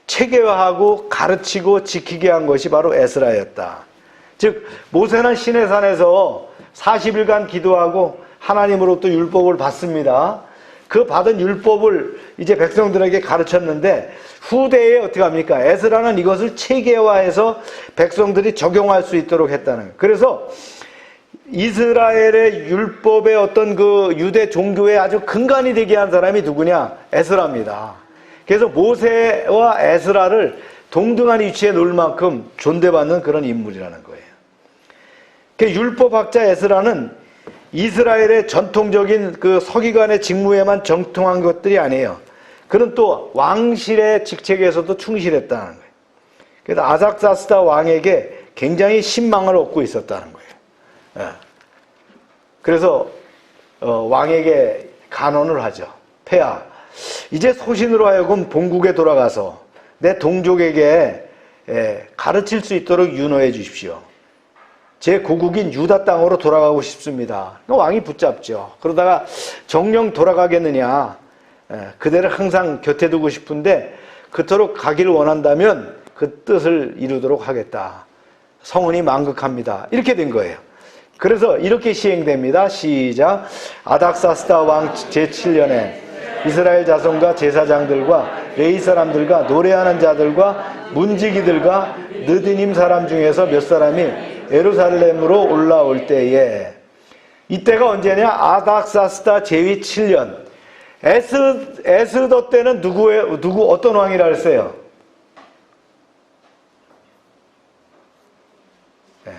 체계화하고 가르치고 지키게 한 것이 바로 에스라였다. 즉 모세는 시내산에서 40일간 기도하고 하나님으로부터 율법을 받습니다. 그 받은 율법을 이제 백성들에게 가르쳤는데 후대에 어떻게 합니까? 에스라는 이것을 체계화해서 백성들이 적용할 수 있도록 했다는 거예요. 그래서 이스라엘의 율법의 어떤 그 유대 종교의 아주 근간이 되게 한 사람이 누구냐? 에스라입니다. 그래서 모세와 에스라를 동등한 위치에 놓을 만큼 존대받는 그런 인물이라는 거예요. 율법학자 에스라는 이스라엘의 전통적인 그 서기관의 직무에만 정통한 것들이 아니에요. 그는 또 왕실의 직책에서도 충실했다는 거예요. 그래서 아닥사스다 왕에게 굉장히 신망을 얻고 있었다는 거예요. 예. 그래서 왕에게 간언을 하죠. 폐하, 이제 소신으로 하여금 본국에 돌아가서 내 동족에게 가르칠 수 있도록 윤호해 주십시오. 제 고국인 유다 땅으로 돌아가고 싶습니다. 왕이 붙잡죠. 그러다가 정령 돌아가겠느냐, 그대를 항상 곁에 두고 싶은데 그토록 가기를 원한다면 그 뜻을 이루도록 하겠다. 성은이 만극합니다. 이렇게 된 거예요. 그래서 이렇게 시행됩니다. 시작. 아닥사스다 왕 제7년에 이스라엘 자손과 제사장들과 레위 사람들과 노래하는 자들과 문지기들과 느디님 사람 중에서 몇 사람이 예루살렘으로 올라올 때에, 이때가 언제냐? 아닥사스다 제위 7년. 에스더 때는 어떤 왕이라 했어요? 네.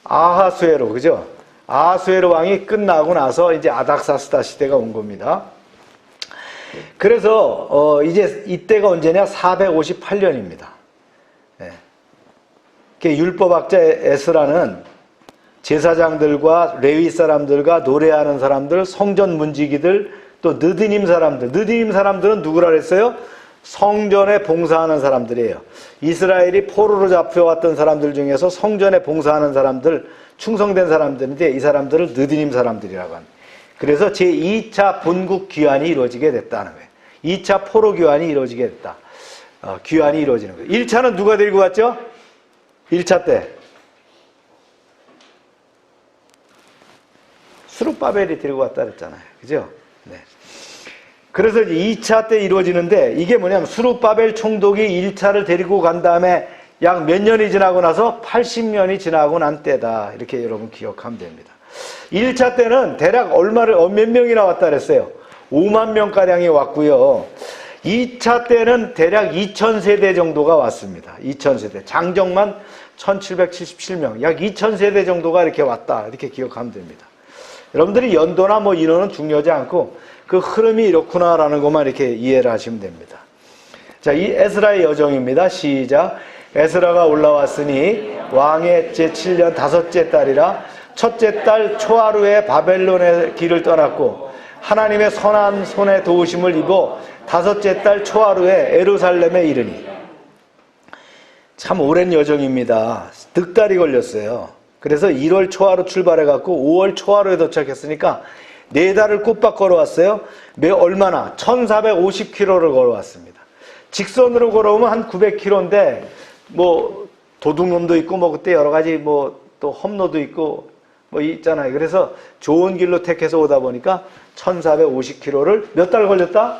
아하수에로, 그죠? 아하수에로 왕이 끝나고 나서 이제 아닥사스다 시대가 온 겁니다. 그래서 이제 이때가 언제냐? 458년입니다. 네. 율법학자 에스라는 제사장들과 레위 사람들과 노래하는 사람들, 성전 문지기들, 또 느디님 사람들. 느디님 사람들은 누구라 그랬어요? 성전에 봉사하는 사람들이에요. 이스라엘이 포로로 잡혀왔던 사람들 중에서 성전에 봉사하는 사람들, 충성된 사람들인데 이 사람들을 느디님 사람들이라고 합니다. 그래서 제2차 본국 귀환이 이루어지게 됐다는 거예요. 2차 포로 귀환이 이루어지게 됐다. 귀환이 이루어지는 거예요. 1차는 누가 데리고 왔죠? 1차 때 스룹바벨이 데리고 왔다 그랬잖아요. 그죠? 네. 그래서 2차 때 이루어지는데 이게 뭐냐면 스룹바벨 총독이 1차를 데리고 간 다음에 약 몇 년이 지나고 나서 80년이 지나고 난 때다. 이렇게 여러분 기억하면 됩니다. 1차 때는 대략 몇 명이나 왔다 그랬어요? 5만 명가량이 왔고요. 2차 때는 대략 2000세대 정도가 왔습니다. 2000세대. 장정만 1777명. 약 2000세대 정도가 이렇게 왔다. 이렇게 기억하면 됩니다. 여러분들이 연도나 뭐 인원은 중요하지 않고 그 흐름이 이렇구나라는 것만 이렇게 이해를 하시면 됩니다. 자, 이 에스라의 여정입니다. 시작. 에스라가 올라왔으니 왕의 제7년 다섯째 달이라 첫째 달 초하루에 바벨론의 길을 떠났고 하나님의 선한 손에 도우심을 입어 다섯째 달 초하루에 예루살렘에 이르니. 참 오랜 여정입니다. 넉 달이 걸렸어요. 그래서 1월 초하루 출발해갖고 5월 초하루에 도착했으니까 4달을 꼬박 걸어왔어요. 얼마나? 1450km를 걸어왔습니다. 직선으로 걸어오면 한 900km인데 뭐 도둑놈도 있고 뭐 그때 여러 가지 뭐 또 험로도 있고 뭐 있잖아요. 그래서 좋은 길로 택해서 오다 보니까 1450km를 몇 달 걸렸다?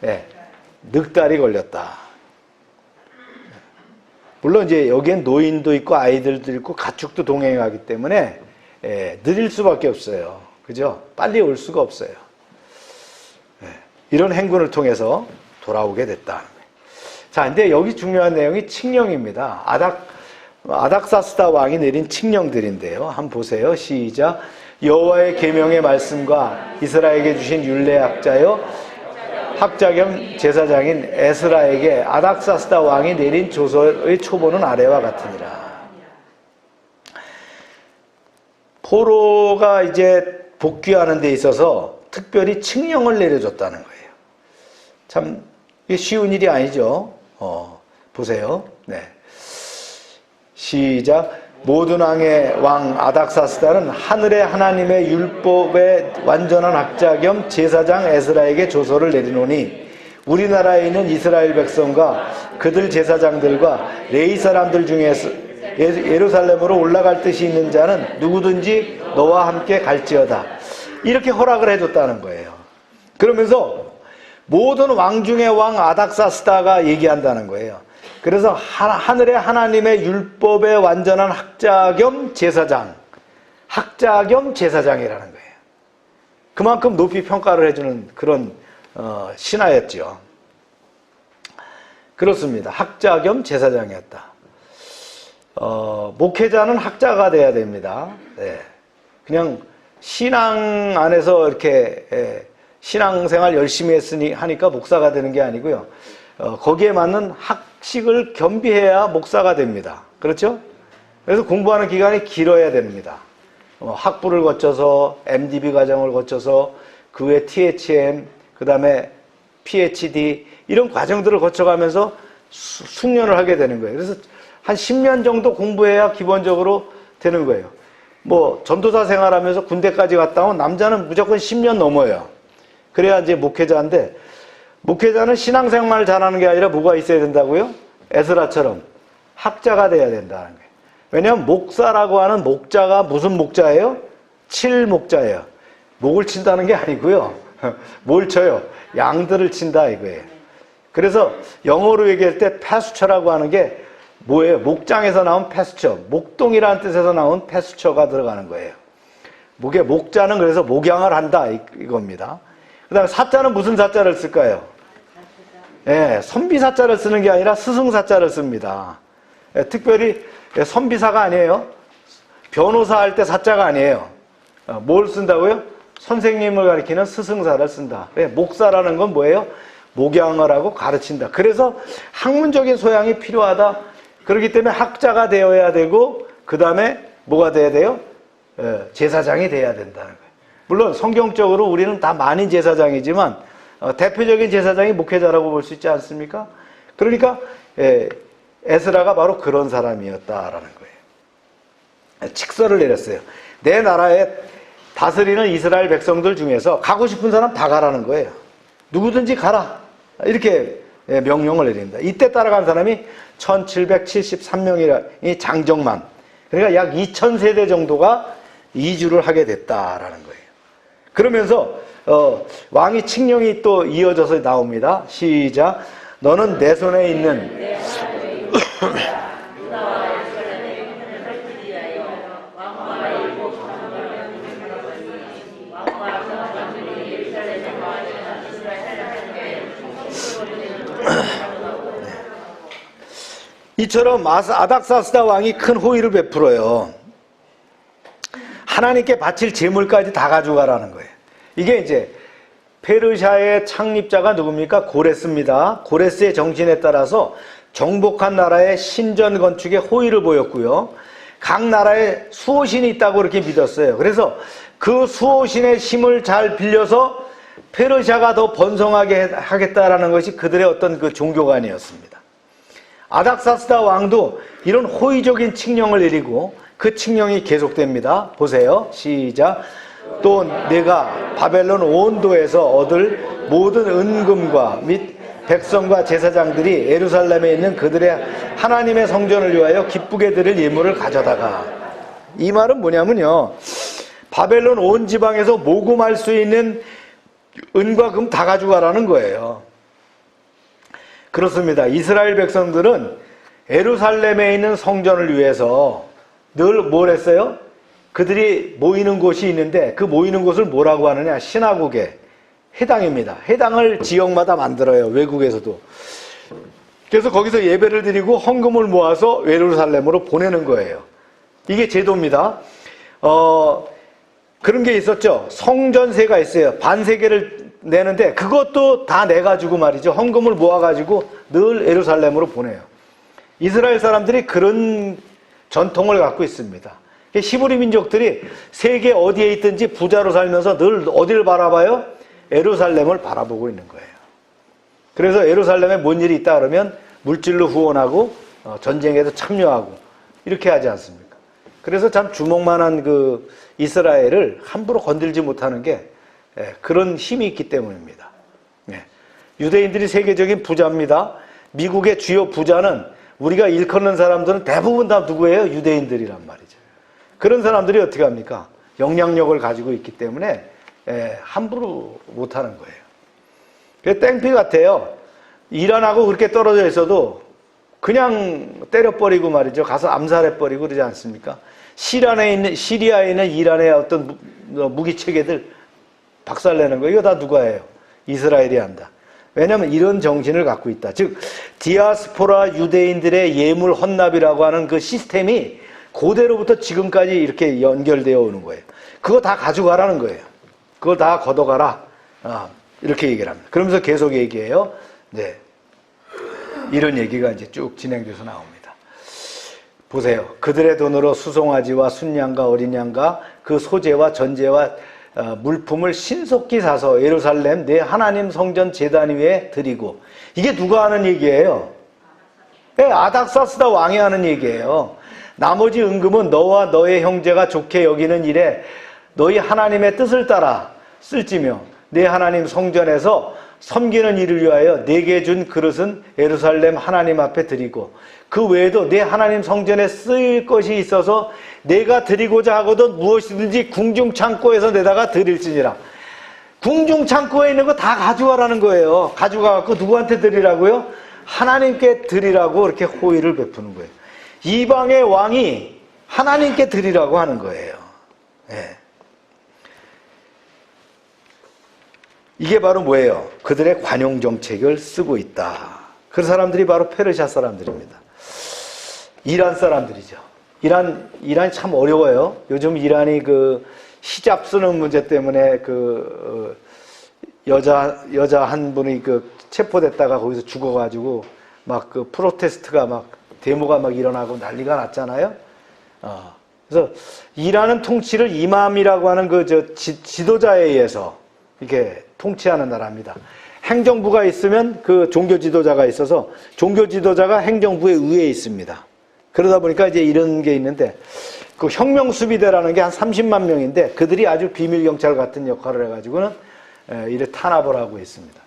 네, 넉 달이 걸렸다. 물론 이제 여기엔 노인도 있고 아이들도 있고 가축도 동행하기 때문에 느릴 수밖에 없어요. 그죠? 빨리 올 수가 없어요. 이런 행군을 통해서 돌아오게 됐다. 자, 근데 여기 중요한 내용이 칙령입니다. 아닥사스다 왕이 내린 칙령들인데요. 한번 보세요. 시작. 여호와의 계명의 말씀과 이스라엘에게 주신 율례학자여 학자 겸 제사장인 에스라에게 아닥사스다 왕이 내린 조서의 초본은 아래와 같으니라. 포로가 이제 복귀하는 데 있어서 특별히 칙령을 내려줬다는 거예요. 참 이게 쉬운 일이 아니죠. 보세요. 네. 시작. 모든 왕의 왕 아닥사스다는 하늘의 하나님의 율법의 완전한 학자 겸 제사장 에스라에게 조서를 내리노니 우리나라에 있는 이스라엘 백성과 그들 제사장들과 레위 사람들 중에서 예루살렘으로 올라갈 뜻이 있는 자는 누구든지 너와 함께 갈지어다. 이렇게 허락을 해줬다는 거예요. 그러면서 모든 왕 중의 왕 아닥사스다가 얘기한다는 거예요. 그래서 하늘의 하나님의 율법의 완전한 학자 겸 제사장, 학자 겸 제사장이라는 거예요. 그만큼 높이 평가를 해주는 그런 신하였죠. 그렇습니다. 학자 겸 제사장이었다. 목회자는 학자가 돼야 됩니다. 네. 그냥 신앙 안에서 이렇게 신앙생활 열심히 하니까 목사가 되는 게 아니고요. 거기에 맞는 학식을 겸비해야 목사가 됩니다. 그렇죠? 그래서 공부하는 기간이 길어야 됩니다. 학부를 거쳐서 MDB 과정을 거쳐서 그 외 THM, 그 다음에 PhD 이런 과정들을 거쳐가면서 숙련을 하게 되는 거예요. 그래서 한 10년 정도 공부해야 기본적으로 되는 거예요. 뭐 전도사 생활하면서 군대까지 갔다 온 남자는 무조건 10년 넘어요. 그래야 이제 목회자인데, 목회자는 신앙생활 잘하는 게 아니라 뭐가 있어야 된다고요? 에스라처럼 학자가 돼야 된다는 거예요. 왜냐하면 목사라고 하는 목자가 무슨 목자예요? 칠 목자예요. 목을 친다는 게 아니고요. 뭘 쳐요? 양들을 친다 이거예요. 그래서 영어로 얘기할 때 패스처라고 하는 게 뭐예요? 목장에서 나온 패스처, 목동이라는 뜻에서 나온 패스처가 들어가는 거예요. 목자는 그래서 목양을 한다 이겁니다. 그 다음에 사자는 무슨 사자를 쓸까요? 예, 선비사자를 쓰는 게 아니라 스승사자를 씁니다. 예, 특별히 선비사가 아니에요. 변호사 할 때 사자가 아니에요. 뭘 쓴다고요? 선생님을 가리키는 스승사를 쓴다. 예, 목사라는 건 뭐예요? 목양을 하고 가르친다. 그래서 학문적인 소양이 필요하다. 그렇기 때문에 학자가 되어야 되고, 그 다음에 뭐가 돼야 돼요? 제사장이 돼야 된다는 거예요. 물론 성경적으로 우리는 다 만인 제사장이지만 대표적인 제사장이 목회자라고 볼 수 있지 않습니까? 그러니까 에스라가 바로 그런 사람이었다라는 거예요. 칙서를 내렸어요. 내 나라에 다스리는 이스라엘 백성들 중에서 가고 싶은 사람 다 가라는 거예요. 누구든지 가라. 이렇게 명령을 내립니다. 이때 따라간 사람이 1773명이 장정만. 그러니까 약 2000세대 정도가 이주를 하게 됐다라는 거예요. 그러면서 왕이 칙령이 또 이어져서 나옵니다. 시작. 너는 내 손에 있는 이처럼 아닥사스다 왕이 큰 호의를 베풀어요. 하나님께 바칠 제물까지 다 가져가라는 거예요. 이게 이제 페르시아의 창립자가 누굽니까? 고레스입니다. 고레스의 정신에 따라서 정복한 나라의 신전 건축에 호의를 보였고요. 각 나라에 수호신이 있다고 그렇게 믿었어요. 그래서 그 수호신의 힘을 잘 빌려서 페르시아가 더 번성하게 하겠다라는 것이 그들의 어떤 그 종교관이었습니다. 아닥사스다 왕도 이런 호의적인 칙령을 내리고 그 칙령이 계속됩니다. 보세요. 시작. 또 내가 바벨론 온도에서 얻을 모든 은금과 및 백성과 제사장들이 예루살렘에 있는 그들의 하나님의 성전을 위하여 기쁘게 드릴 예물을 가져다가. 이 말은 뭐냐면요, 바벨론 온 지방에서 모금할 수 있는 은과 금 다 가져가라는 거예요. 그렇습니다. 이스라엘 백성들은 예루살렘에 있는 성전을 위해서 늘 뭘 했어요? 그들이 모이는 곳이 있는데 그 모이는 곳을 뭐라고 하느냐? 시나고게, 회당입니다. 회당을 지역마다 만들어요. 외국에서도. 그래서 거기서 예배를 드리고 헌금을 모아서 예루살렘으로 보내는 거예요. 이게 제도입니다. 그런 게 있었죠. 성전세가 있어요. 반세계를 내는데 그것도 다 내가지고 말이죠. 헌금을 모아가지고 늘 예루살렘으로 보내요. 이스라엘 사람들이 그런 전통을 갖고 있습니다. 히브리 민족들이 세계 어디에 있든지 부자로 살면서 늘 어디를 바라봐요? 예루살렘을 바라보고 있는 거예요. 그래서 예루살렘에 뭔 일이 있다 그러면 물질로 후원하고 전쟁에도 참여하고 이렇게 하지 않습니까? 그래서 참 주먹만한 그 이스라엘을 함부로 건들지 못하는 게 그런 힘이 있기 때문입니다. 유대인들이 세계적인 부자입니다. 미국의 주요 부자는 우리가 일컫는 사람들은 대부분 다 누구예요? 유대인들이란 말이죠. 그런 사람들이 어떻게 합니까? 영향력을 가지고 있기 때문에 함부로 못하는 거예요. 그게 땡피 같아요. 이란하고 그렇게 떨어져 있어도 그냥 때려버리고 말이죠. 가서 암살해버리고 그러지 않습니까? 시리아에 있는 이란의 어떤 무기 체계들 박살내는 거, 이거 다 누가 해요? 이스라엘이 한다. 왜냐하면 이런 정신을 갖고 있다. 즉 디아스포라 유대인들의 예물 헌납이라고 하는 그 시스템이 고대로부터 지금까지 이렇게 연결되어 오는 거예요. 그거 다 가져가라는 거예요. 그거 다 걷어가라. 이렇게 얘기를 합니다. 그러면서 계속 얘기해요. 네. 이런 얘기가 이제 쭉 진행돼서 나옵니다. 보세요. 그들의 돈으로 수송아지와 순양과 어린 양과 그 소재와 전제와 물품을 신속히 사서 예루살렘 내 하나님 성전 제단 위에 드리고, 이게 누가 하는 얘기예요? 네, 아닥사스다 왕이 하는 얘기예요. 나머지 은금은 너와 너의 형제가 좋게 여기는 일에 너희 하나님의 뜻을 따라 쓸지며 내 하나님 성전에서 섬기는 일을 위하여 내게 준 그릇은 예루살렘 하나님 앞에 드리고, 그 외에도 내 하나님 성전에 쓰일 것이 있어서 내가 드리고자 하거든 무엇이든지 궁중 창고에서 내다가 드릴지니라. 궁중 창고에 있는 거 다 가져가라는 거예요. 가져가갖고 누구한테 드리라고요? 하나님께 드리라고 이렇게 호의를 베푸는 거예요. 이방의 왕이 하나님께 드리라고 하는 거예요. 네. 이게 바로 뭐예요? 그들의 관용 정책을 쓰고 있다. 그 사람들이 바로 페르시아 사람들입니다. 이란 사람들이죠. 이란이 참 어려워요. 요즘 이란이 그 히잡 쓰는 문제 때문에 그 여자 한 분이 그 체포됐다가 거기서 죽어가지고 막 그 프로테스트가 막 데모가 막 일어나고 난리가 났잖아요. 그래서 이란은 통치를 이맘이라고 하는 그 지도자에 의해서 이렇게 통치하는 나라입니다. 행정부가 있으면 그 종교 지도자가 있어서 종교 지도자가 행정부의 위에 있습니다. 그러다 보니까 이제 이런 게 있는데, 그 혁명수비대라는 게 한 30만 명인데 그들이 아주 비밀경찰 같은 역할을 해가지고는 이래 탄압을 하고 있습니다.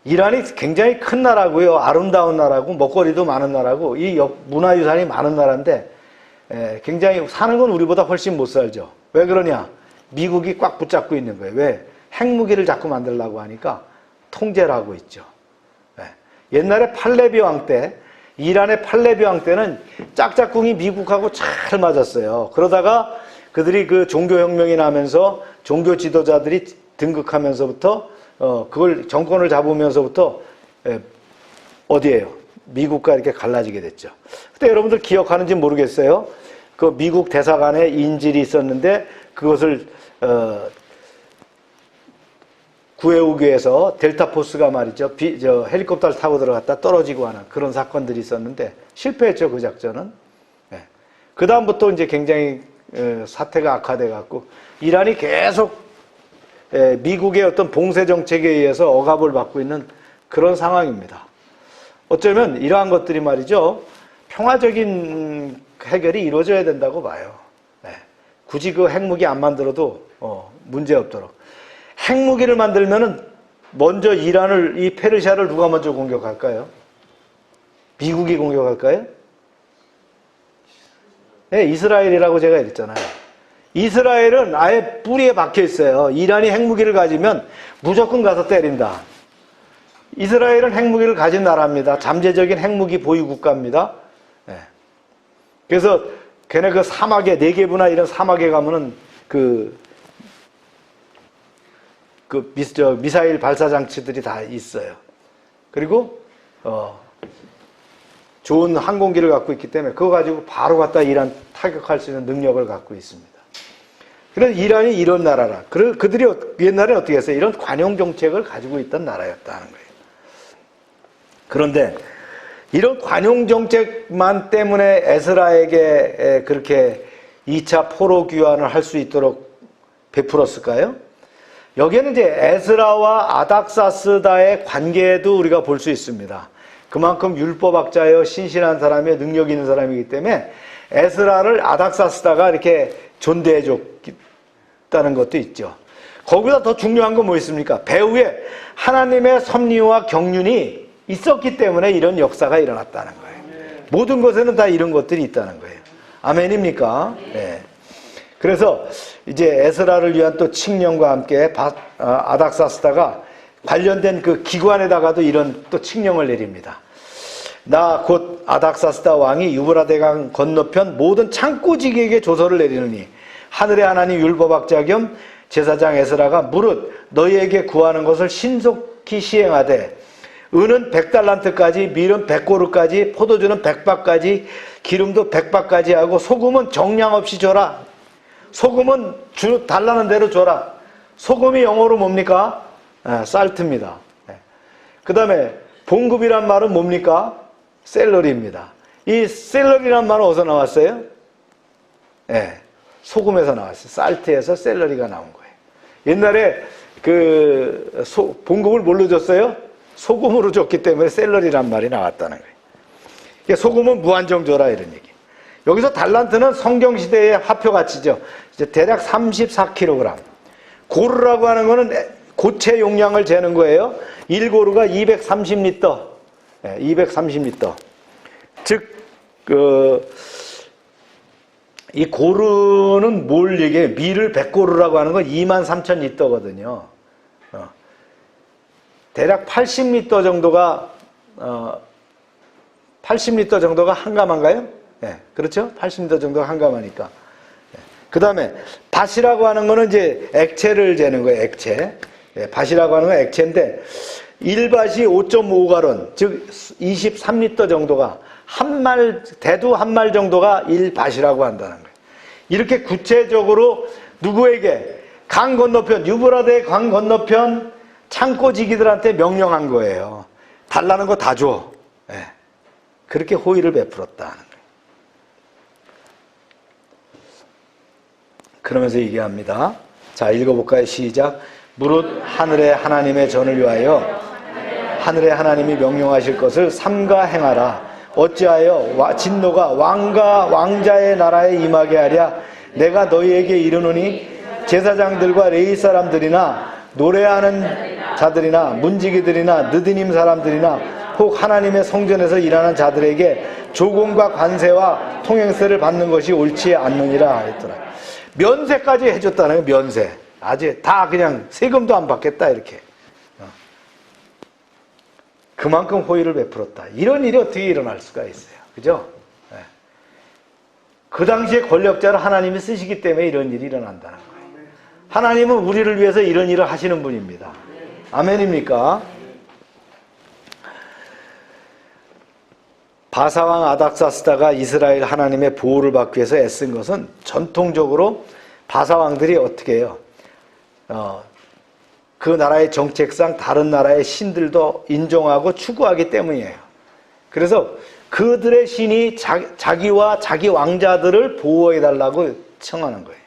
이란이 굉장히 큰 나라고요. 아름다운 나라고 먹거리도 많은 나라고 이 문화유산이 많은 나라인데 굉장히 사는 건 우리보다 훨씬 못 살죠. 왜 그러냐? 미국이 꽉 붙잡고 있는 거예요. 왜? 핵무기를 자꾸 만들려고 하니까 통제를 하고 있죠. 옛날에 팔레비 왕 때, 이란의 팔레비 왕 때는 짝짝꿍이 미국하고 잘 맞았어요. 그러다가 그들이 그 종교혁명이 나면서 종교 지도자들이 등극하면서부터 그걸 정권을 잡으면서부터 어디에요? 미국과 이렇게 갈라지게 됐죠. 그때 여러분들 기억하는지 모르겠어요. 그 미국 대사관에 인질이 있었는데 그것을 구해오기 위해서 델타포스가 말이죠. 헬리콥터를 타고 들어갔다 떨어지고 하는 그런 사건들이 있었는데 실패했죠, 그 작전은. 그 다음부터 이제 굉장히 사태가 악화돼 갖고 이란이 계속 미국의 어떤 봉쇄 정책에 의해서 억압을 받고 있는 그런 상황입니다. 어쩌면 이러한 것들이 말이죠, 평화적인 해결이 이루어져야 된다고 봐요. 굳이 그 핵무기 안 만들어도 문제 없도록. 핵무기를 만들면은 먼저 이란을, 이 페르시아를 누가 먼저 공격할까요? 미국이 공격할까요? 네, 이스라엘이라고 제가 그랬잖아요. 이스라엘은 아예 뿌리에 박혀 있어요. 이란이 핵무기를 가지면 무조건 가서 때린다. 이스라엘은 핵무기를 가진 나라입니다. 잠재적인 핵무기 보유 국가입니다. 네. 그래서 걔네 그 사막에, 네게브나 이런 사막에 가면은 미사일 발사 장치들이 다 있어요. 그리고 좋은 항공기를 갖고 있기 때문에 그거 가지고 바로 갖다 이란 타격할 수 있는 능력을 갖고 있습니다. 그래서 이란이 이런 나라라. 그들이 옛날에 어떻게 했어요? 이런 관용 정책을 가지고 있던 나라였다는 거예요. 그런데 이런 관용 정책만 때문에 에스라에게 그렇게 2차 포로 귀환을 할 수 있도록 베풀었을까요? 여기에는 이제 에스라와 아닥사스다의 관계도 우리가 볼 수 있습니다. 그만큼 율법학자여 신실한 사람이요 능력 있는 사람이기 때문에 에스라를 아닥사스다가 이렇게 존대해 줬다는 것도 있죠. 거기다 더 중요한 건 뭐 있습니까? 배후에 하나님의 섭리와 경륜이 있었기 때문에 이런 역사가 일어났다는 거예요. 모든 것에는 다 이런 것들이 있다는 거예요. 아멘입니까? 네. 그래서 이제 에스라를 위한 또 칙령과 함께 아닥사스다가 관련된 그 기관에다가도 이런 또 칙령을 내립니다. 나 곧 아닥사스다 왕이 유브라데강 건너편 모든 창고지기에게 조서를 내리느니 하늘의 하나님 율법학자 겸 제사장 에스라가 무릇 너희에게 구하는 것을 신속히 시행하되 은은 100달란트까지, 밀은 100고루까지, 포도주는 100박까지, 기름도 100박까지 하고, 소금은 정량 없이 줘라. 소금은 달라는 대로 줘라. 소금이 영어로 뭡니까? 쌀트입니다. 그 다음에 봉급이란 말은 뭡니까? 셀러리입니다. 이 셀러리란 말은 어디서 나왔어요? 소금에서 나왔어요. 쌀트에서 셀러리가 나온 거예요. 옛날에 봉급을 뭘로 줬어요? 소금으로 줬기 때문에 셀러리란 말이 나왔다는 거예요. 그러니까 소금은 무한정 줘라 이런 얘기. 여기서 달란트는 성경시대의 화표 가치죠. 이제 대략 34kg. 고루라고 하는 거는 고체 용량을 재는 거예요. 1고루가 230리터. 230리터. 즉, 이 고루는 뭘 얘기해요? 밀을 100고루라고 하는 건 23,000리터거든요. 대략 80리터 정도가, 80리터 정도가 한가마인가요? 그렇죠? 80리터 정도가 한가마니까. 그 다음에, 밭이라고 하는 거는 이제 액체를 재는 거예요, 액체. 밭이라고 하는 건 액체인데, 1밭이 5.5가론, 즉 23리터 정도가 대두 한 말 정도가 1밭이라고 한다는 거예요. 이렇게 구체적으로 누구에게 강 건너편, 유브라데 강 건너편 창고지기들한테 명령한 거예요. 달라는 거 다 줘. 그렇게 호의를 베풀었다는 거예요. 그러면서 얘기합니다. 자, 읽어볼까요? 시작. 무릇 하늘의 하나님의 전을 위하여 하늘의 하나님이 명령하실 것을 삼가 행하라. 어찌하여 진노가 왕과 왕자의 나라에 임하게 하랴. 내가 너희에게 이르노니 제사장들과 레위 사람들이나 노래하는 자들이나 문지기들이나 느디님 사람들이나 혹 하나님의 성전에서 일하는 자들에게 조공과 관세와 통행세를 받는 것이 옳지 않느니라 했더라. 면세까지 해줬다는 거예요. 면세. 아주 다 그냥 세금도 안 받겠다 이렇게. 그만큼 호의를 베풀었다. 이런 일이 어떻게 일어날 수가 있어요. 그죠? 그 당시에 권력자를 하나님이 쓰시기 때문에 이런 일이 일어난다는 거예요. 하나님은 우리를 위해서 이런 일을 하시는 분입니다. 아멘입니까? 바사왕 아닥사스다가 이스라엘 하나님의 보호를 받기 위해서 애쓴 것은 전통적으로 바사왕들이 어떻게 해요? 그 나라의 정책상 다른 나라의 신들도 인정하고 추구하기 때문이에요. 그래서 그들의 신이 자기와 자기 왕자들을 보호해달라고 청하는 거예요.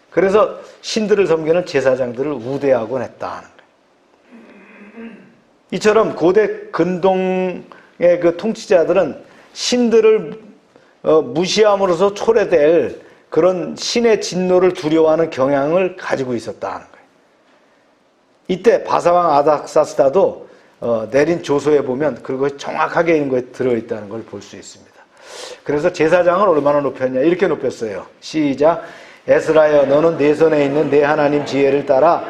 그래서 신들을 섬기는 제사장들을 우대하곤 했다는 거예요. 이처럼 고대 근동의 그 통치자들은 신들을 무시함으로써 초래될 그런 신의 진노를 두려워하는 경향을 가지고 있었다는 거예요. 이때 바사왕 아닥사스다도 내린 조서에 보면 그것이 정확하게 있는 거에 들어있다는 걸 볼 수 있습니다. 그래서 제사장을 얼마나 높였냐? 이렇게 높였어요. 시작. 에스라여, 너는 내 손에 있는 내 하나님 지혜를 따라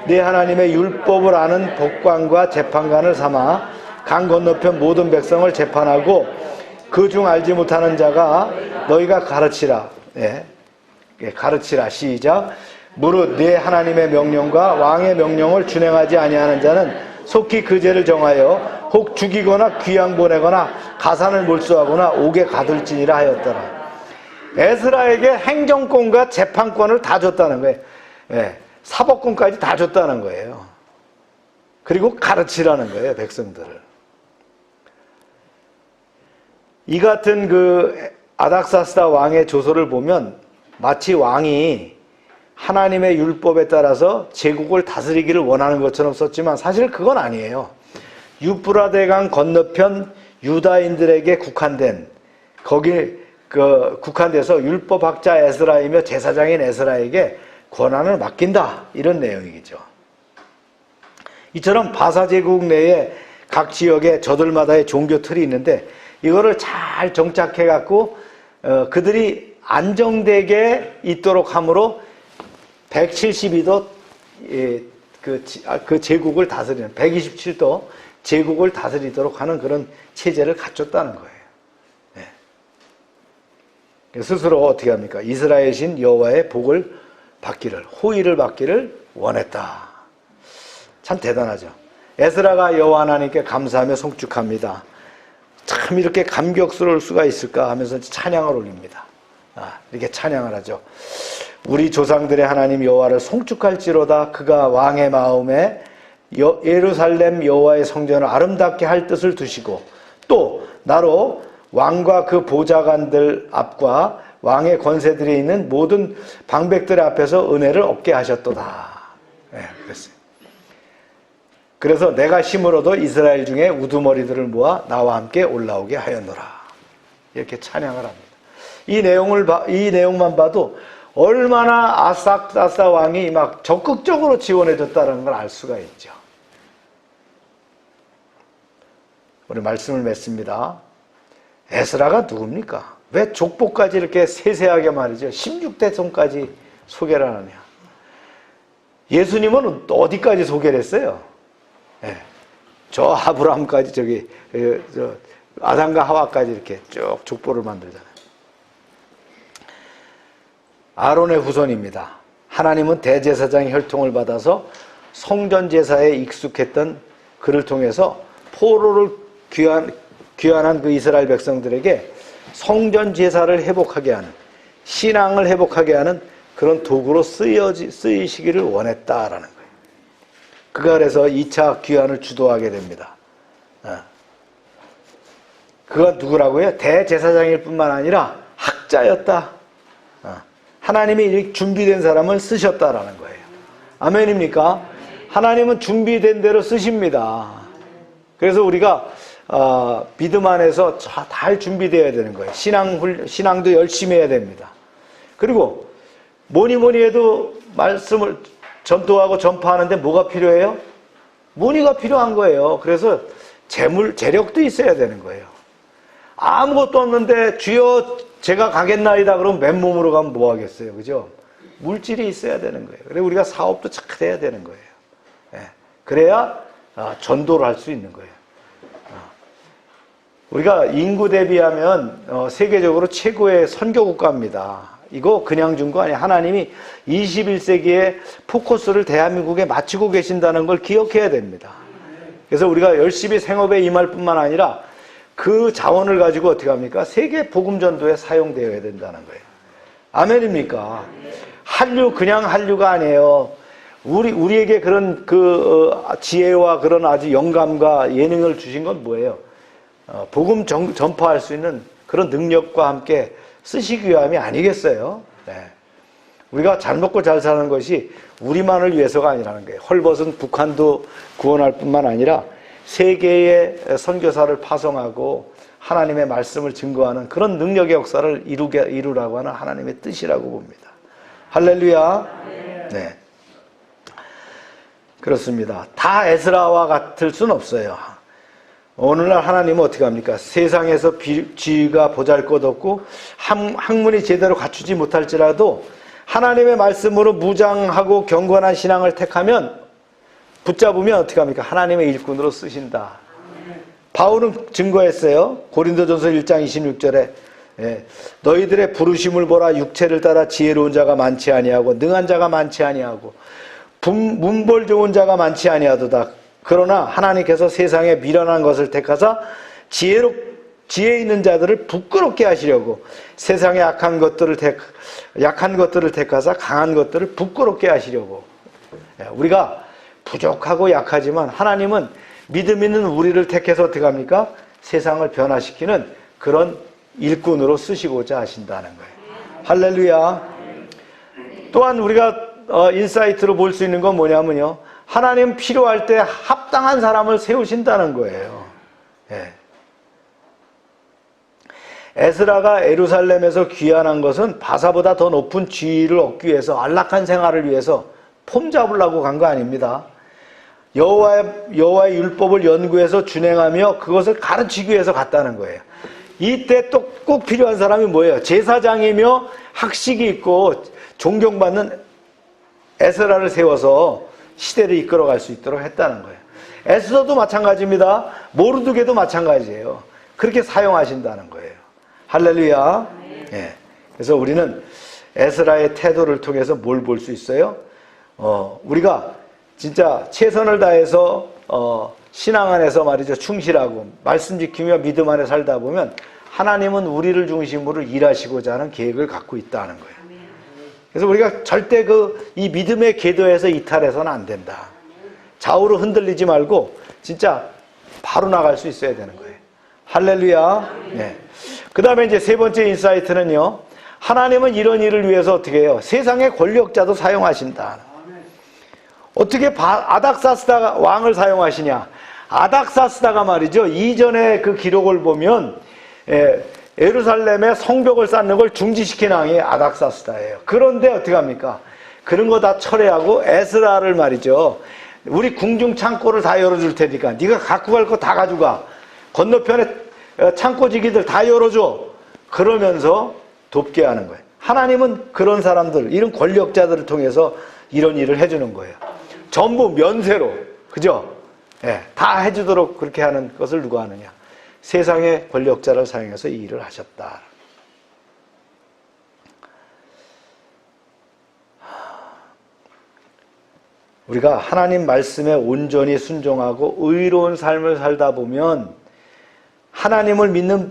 내 하나님의 율법을 아는 법관과 재판관을 삼아 강 건너편 모든 백성을 재판하고 그 중 알지 못하는 자가 너희가 가르치라. 가르치라. 시작. 무릇 내 하나님의 명령과 왕의 명령을 준행하지 아니하는 자는 속히 그 죄를 정하여 혹 죽이거나 귀양 보내거나 가산을 몰수하거나 옥에 가둘지니라 하였더라. 에스라에게 행정권과 재판권을 다 줬다는 거예요. 사법권까지 다 줬다는 거예요. 그리고 가르치라는 거예요, 백성들을. 이 같은 그 아닥사스다 왕의 조서를 보면 마치 왕이 하나님의 율법에 따라서 제국을 다스리기를 원하는 것처럼 썼지만 사실 그건 아니에요. 유프라데강 건너편 유다인들에게 국한된 국한돼서 율법학자 에스라이며 제사장인 에스라에게 권한을 맡긴다 이런 내용이죠. 이처럼 바사 제국 내에 각 지역에 저들마다의 종교 틀이 있는데 이거를 잘 정착해 갖고 그들이 안정되게 있도록 함으로 172도 그 제국을 다스리는 127도 제국을 다스리도록 하는 그런 체제를 갖췄다는 거예요. 스스로 어떻게 합니까? 이스라엘 신 여호와의 복을 받기를, 호의를 받기를 원했다. 참 대단하죠. 에스라가 여호와 하나님께 감사하며 송축합니다. 참 이렇게 감격스러울 수가 있을까 하면서 찬양을 올립니다. 이렇게 찬양을 하죠. 우리 조상들의 하나님 여호와를 송축할지로다. 그가 왕의 마음에 예루살렘 여호와의 성전을 아름답게 할 뜻을 두시고 또 나로 왕과 그 보좌관들 앞과 왕의 권세들이 있는 모든 방백들 앞에서 은혜를 얻게 하셨도다. 그랬어요. 그래서 내가 심으로도 이스라엘 중에 우두머리들을 모아 나와 함께 올라오게 하였노라. 이렇게 찬양을 합니다. 이 내용만 봐도 얼마나 아삭다사 왕이 막 적극적으로 지원해줬다는 걸 알 수가 있죠. 우리 말씀을 맺습니다. 에스라가 누굽니까? 왜 족보까지 이렇게 세세하게 말이죠. 16대손까지 소개를 하느냐. 예수님은 어디까지 소개를 했어요? 저 아브라함까지 저 아담과 하와까지 이렇게 쭉 족보를 만들잖아요. 아론의 후손입니다. 하나님은 대제사장의 혈통을 받아서 성전제사에 익숙했던 그를 통해서 포로를 귀환한 그 이스라엘 백성들에게 성전제사를 회복하게 하는, 신앙을 회복하게 하는 그런 도구로 쓰이시기를 원했다라는 거예요. 그가 그래서 2차 귀환을 주도하게 됩니다. 그가 누구라고요? 대제사장일 뿐만 아니라 학자였다. 하나님이 준비된 사람을 쓰셨다라는 거예요. 아멘입니까? 하나님은 준비된 대로 쓰십니다. 그래서 우리가 믿음 안에서 잘 준비되어야 되는 거예요. 신앙도 열심히 해야 됩니다. 그리고 뭐니 해도 말씀을 전도하고 전파하는데 뭐가 필요해요? 문의가 필요한 거예요. 그래서 재력도 있어야 되는 거예요. 아무것도 없는데 주여 제가 가겠나이다 그러면 맨몸으로 가면 뭐 하겠어요. 그죠? 물질이 있어야 되는 거예요. 그래서 우리가 사업도 잘 해야 되는 거예요. 그래야 전도를 할 수 있는 거예요. 우리가 인구 대비하면 세계적으로 최고의 선교 국가입니다. 이거 그냥 준 거 아니에요. 하나님이 21세기에 포커스를 대한민국에 맞추고 계신다는 걸 기억해야 됩니다. 그래서 우리가 열심히 생업에 임할 뿐만 아니라 그 자원을 가지고 어떻게 합니까? 세계 복음 전도에 사용되어야 된다는 거예요. 아멘입니까? 그냥 한류가 아니에요. 우리에게 그런 지혜와 그런 아주 영감과 예능을 주신 건 뭐예요? 복음 전파할 수 있는 그런 능력과 함께 쓰시기 위함이 아니겠어요? 우리가 잘 먹고 잘 사는 것이 우리만을 위해서가 아니라는 거예요. 헐벗은 북한도 구원할 뿐만 아니라 세계의 선교사를 파송하고 하나님의 말씀을 증거하는 그런 능력의 역사를 이루라고 하는 하나님의 뜻이라고 봅니다. 할렐루야. 네. 그렇습니다. 다 에스라와 같을 수는 없어요. 오늘날 하나님은 어떻게 합니까? 세상에서 지위가 보잘것없고 학문이 제대로 갖추지 못할지라도 하나님의 말씀으로 무장하고 경건한 신앙을 택하면 붙잡으면 어떻게 합니까? 하나님의 일꾼으로 쓰신다. 바울은 증거했어요. 고린도전서 1장 26절에 너희들의 부르심을 보라. 육체를 따라 지혜로운 자가 많지 아니하고 능한 자가 많지 아니하고 문벌 좋은 자가 많지 아니하도다. 그러나 하나님께서 세상에 미련한 것을 택하사 지혜 있는 자들을 부끄럽게 하시려고 세상에 약한 것들을 택하사 강한 것들을 부끄럽게 하시려고. 우리가 부족하고 약하지만 하나님은 믿음 있는 우리를 택해서 어떻게 합니까? 세상을 변화시키는 그런 일꾼으로 쓰시고자 하신다는 거예요. 할렐루야. 또한 우리가 인사이트로 볼 수 있는 건 뭐냐면요. 하나님 필요할 때 합당한 사람을 세우신다는 거예요. 에스라가 예루살렘에서 귀환한 것은 바사보다 더 높은 지위를 얻기 위해서 안락한 생활을 위해서 폼 잡으려고 간 거 아닙니다. 여호와의 율법을 연구해서 준행하며 그것을 가르치기 위해서 갔다는 거예요. 이때 또 꼭 필요한 사람이 뭐예요? 제사장이며 학식이 있고 존경받는 에스라를 세워서 시대를 이끌어갈 수 있도록 했다는 거예요. 에스더도 마찬가지입니다. 모르드게도 마찬가지예요. 그렇게 사용하신다는 거예요. 할렐루야. 그래서 우리는 에스라의 태도를 통해서 뭘 볼 수 있어요? 우리가 진짜 최선을 다해서 신앙 안에서 말이죠, 충실하고 말씀 지키며 믿음 안에 살다 보면 하나님은 우리를 중심으로 일하시고자 하는 계획을 갖고 있다는 거예요. 그래서 우리가 절대 이 믿음의 궤도에서 이탈해서는 안 된다. 좌우로 흔들리지 말고 진짜 바로 나갈 수 있어야 되는 거예요. 할렐루야. 네. 그 다음에 이제 세 번째 인사이트는요, 하나님은 이런 일을 위해서 어떻게 해요? 세상의 권력자도 사용하신다. 어떻게 아닥사스다 왕을 사용하시냐? 아닥사스다가 말이죠, 이전에 그 기록을 보면 예루살렘에 성벽을 쌓는 걸 중지시킨 왕이 아닥사스다예요. 그런데 어떻게 합니까? 그런 거 다 철회하고 에스라를 말이죠, 우리 궁중 창고를 다 열어줄 테니까 네가 갖고 갈 거 다 가져가, 건너편에 창고지기들 다 열어줘, 그러면서 돕게 하는 거예요. 하나님은 그런 사람들, 이런 권력자들을 통해서 이런 일을 해주는 거예요. 전부 면세로, 그죠? 예, 다 해주도록 그렇게 하는 것을 누가 하느냐? 세상의 권력자를 사용해서 이 일을 하셨다. 우리가 하나님 말씀에 온전히 순종하고 의로운 삶을 살다 보면 하나님을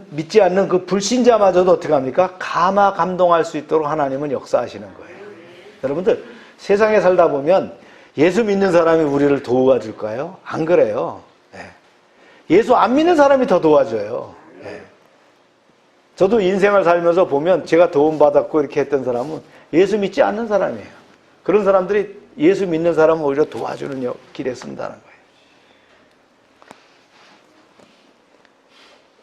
믿지 않는 그 불신자마저도 어떻게 합니까? 감동할 수 있도록 하나님은 역사하시는 거예요. 여러분들, 세상에 살다 보면 예수 믿는 사람이 우리를 도와줄까요? 안 그래요. 예수 안 믿는 사람이 더 도와줘요. 저도 인생을 살면서 보면 제가 도움받았고 이렇게 했던 사람은 예수 믿지 않는 사람이에요. 그런 사람들이 예수 믿는 사람은 오히려 도와주는 길에 쓴다는 거예요.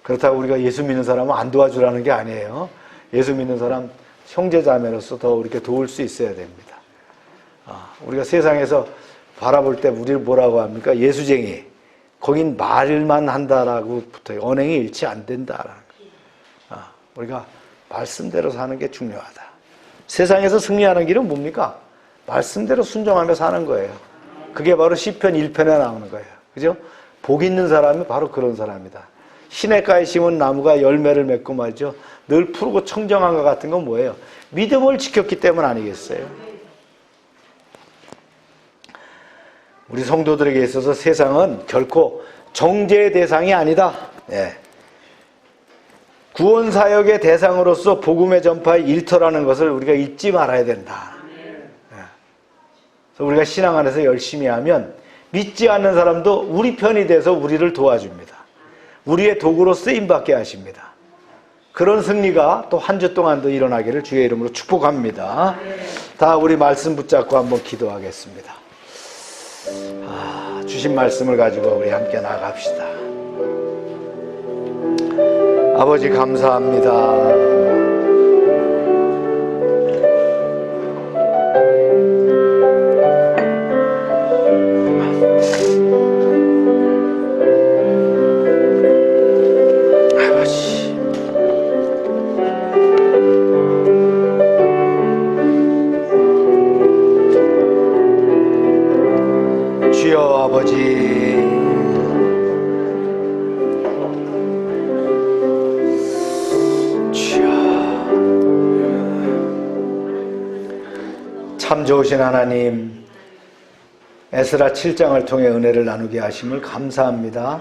그렇다고 우리가 예수 믿는 사람은 안 도와주라는 게 아니에요. 예수 믿는 사람 형제자매로서 더 이렇게 도울 수 있어야 됩니다. 우리가 세상에서 바라볼 때 우리를 뭐라고 합니까? 예수쟁이. 거긴 말만 한다라고 붙어요. 언행이 일치 안 된다라는 거예요. 우리가 말씀대로 사는 게 중요하다. 세상에서 승리하는 길은 뭡니까? 말씀대로 순종하며 사는 거예요. 그게 바로 시편 1편에 나오는 거예요. 그죠? 복 있는 사람이 바로 그런 사람이다. 시냇가에 심은 나무가 열매를 맺고 말이죠, 늘 푸르고 청정한 것 같은 건 뭐예요? 믿음을 지켰기 때문 아니겠어요? 우리 성도들에게 있어서 세상은 결코 정죄의 대상이 아니다. 구원사역의 대상으로서 복음의 전파의 일터라는 것을 우리가 잊지 말아야 된다. 그래서 우리가 신앙 안에서 열심히 하면 믿지 않는 사람도 우리 편이 돼서 우리를 도와줍니다. 우리의 도구로 쓰임받게 하십니다. 그런 승리가 또 한 주 동안도 일어나기를 주의 이름으로 축복합니다. 다 우리 말씀 붙잡고 한번 기도하겠습니다. 주신 말씀을 가지고 우리 함께 나갑시다. 아버지 감사합니다. 참 좋으신 하나님, 에스라 7장을 통해 은혜를 나누게 하심을 감사합니다.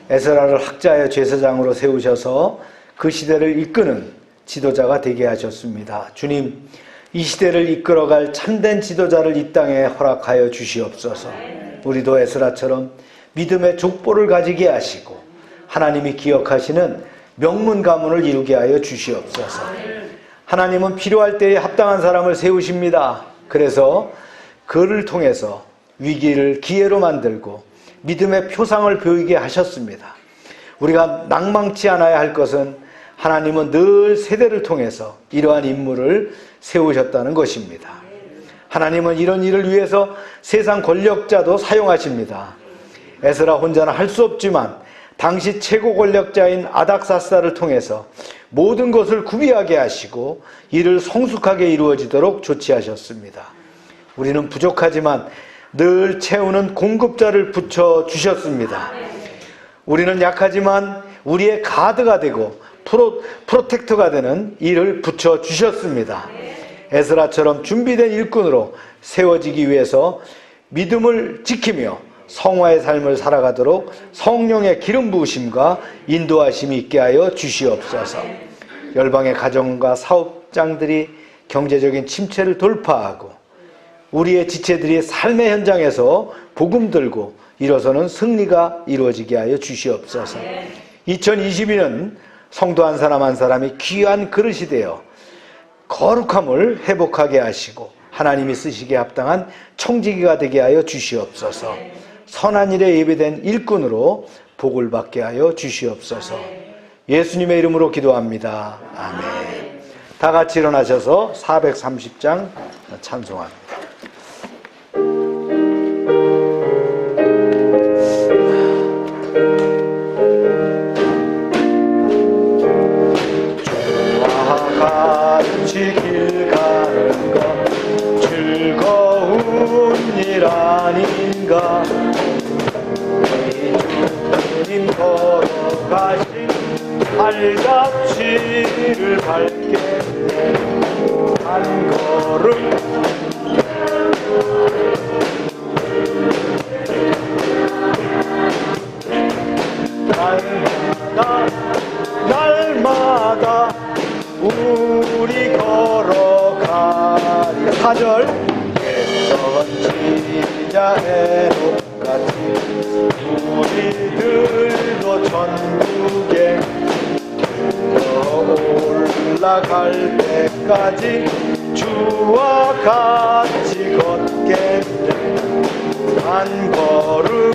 에스라를 학자의 제사장으로 세우셔서 그 시대를 이끄는 지도자가 되게 하셨습니다. 주님, 이 시대를 이끌어갈 참된 지도자를 이 땅에 허락하여 주시옵소서. 우리도 에스라처럼 믿음의 족보를 가지게 하시고 하나님이 기억하시는 명문 가문을 이루게 하여 주시옵소서. 하나님은 필요할 때에 합당한 사람을 세우십니다. 그래서 그를 통해서 위기를 기회로 만들고 믿음의 표상을 보이게 하셨습니다. 우리가 낭망치 않아야 할 것은 하나님은 늘 세대를 통해서 이러한 인물을 세우셨다는 것입니다. 하나님은 이런 일을 위해서 세상 권력자도 사용하십니다. 에스라 혼자는 할 수 없지만 당시 최고 권력자인 아닥사스다를 통해서 모든 것을 구비하게 하시고 이를 성숙하게 이루어지도록 조치하셨습니다. 우리는 부족하지만 늘 채우는 공급자를 붙여주셨습니다. 우리는 약하지만 우리의 가드가 되고 프로텍터가 되는 이를 붙여주셨습니다. 에스라처럼 준비된 일꾼으로 세워지기 위해서 믿음을 지키며 성화의 삶을 살아가도록 성령의 기름 부으심과 인도하심이 있게 하여 주시옵소서. 열방의 가정과 사업장들이 경제적인 침체를 돌파하고 우리의 지체들이 삶의 현장에서 복음 들고 일어서는 승리가 이루어지게 하여 주시옵소서. 2022년 성도 한 사람 한 사람이 귀한 그릇이 되어 거룩함을 회복하게 하시고 하나님이 쓰시기에 합당한 청지기가 되게 하여 주시옵소서. 선한 일에 예배된 일꾼으로 복을 받게 하여 주시옵소서. 예수님의 이름으로 기도합니다. 아멘. 다 같이 일어나셔서 430장 찬송합니다. 같이 길 가는 것 즐거운 일 아닌가. 주님 걸어가신 발자취를 밟겠네. 한 걸음 날마다 우리 걸어가리. 4절 예언지자의 높같이 우리들도 천국에 올라갈 때까지 주와 같이 걷겠네. 한 걸음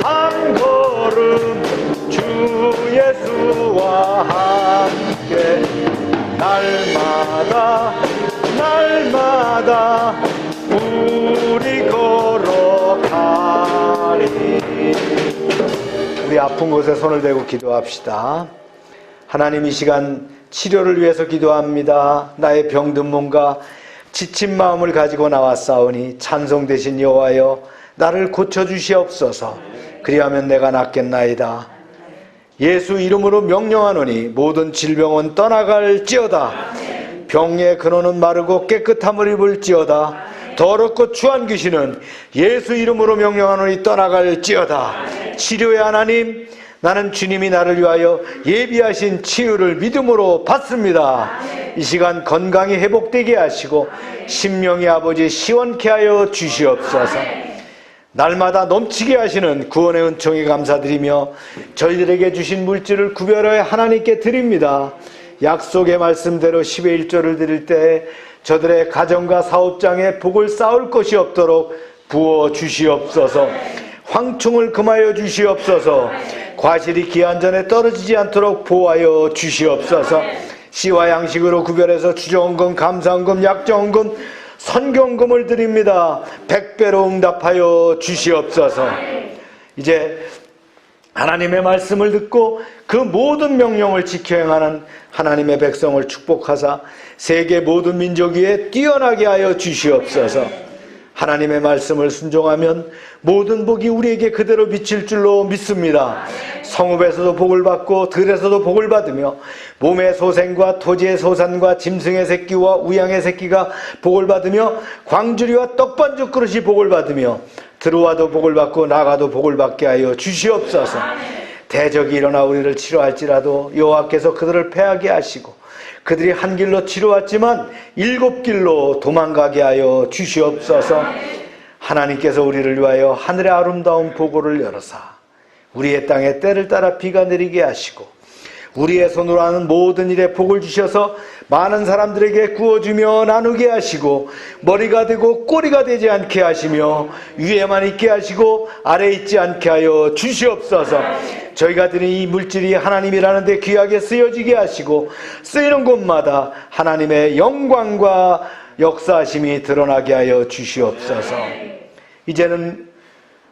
한 걸음 주 예수와 함께 날마다 우리 걸어가리. 우리 아픈 곳에 손을 대고 기도합시다. 하나님, 이 시간 치료를 위해서 기도합니다. 나의 병든 몸과 지친 마음을 가지고 나왔사오니 찬송 대신 여호와여 나를 고쳐주시옵소서. 그리하면 내가 낫겠나이다. 예수 이름으로 명령하노니 모든 질병은 떠나갈지어다. 병의 근원은 마르고 깨끗함을 입을지어다. 더럽고 추한 귀신은 예수 이름으로 명령하노니 떠나갈지어다. 치료의 하나님, 나는 주님이 나를 위하여 예비하신 치유를 믿음으로 받습니다. 이 시간 건강이 회복되게 하시고 심령이 아버지 시원케 하여 주시옵소서. 날마다 넘치게 하시는 구원의 은총에 감사드리며 저희들에게 주신 물질을 구별하여 하나님께 드립니다. 약속의 말씀대로 10의 1조를 드릴 때 저들의 가정과 사업장에 복을 쌓을 것이 없도록 부어 주시옵소서. 황충을 금하여 주시옵소서. 과실이 기한 전에 떨어지지 않도록 보호하여 주시옵소서. 씨와 양식으로 구별해서 추정헌금, 감사헌금, 약정헌금, 선경금을 드립니다. 100배로 응답하여 주시옵소서. 이제 하나님의 말씀을 듣고 그 모든 명령을 지켜 행하는 하나님의 백성을 축복하사 세계 모든 민족 위에 뛰어나게 하여 주시옵소서. 하나님의 말씀을 순종하면 모든 복이 우리에게 그대로 미칠 줄로 믿습니다. 성읍에서도 복을 받고 들에서도 복을 받으며 몸의 소생과 토지의 소산과 짐승의 새끼와 우양의 새끼가 복을 받으며 광주리와 떡반죽 그릇이 복을 받으며 들어와도 복을 받고 나가도 복을 받게 하여 주시옵소서. 대적이 일어나 우리를 치료할지라도 여호와께서 그들을 패하게 하시고 그들이 한 길로 치러왔지만 7길로 도망가게 하여 주시옵소서. 하나님께서 우리를 위하여 하늘의 아름다운 보고를 열어사 우리의 땅에 때를 따라 비가 내리게 하시고 우리의 손으로 하는 모든 일에 복을 주셔서 많은 사람들에게 구워주며 나누게 하시고 머리가 되고 꼬리가 되지 않게 하시며 위에만 있게 하시고 아래에 있지 않게 하여 주시옵소서. 저희가 드린 이 물질이 하나님이라는 데 귀하게 쓰여지게 하시고 쓰이는 곳마다 하나님의 영광과 역사하심이 드러나게 하여 주시옵소서. 이제는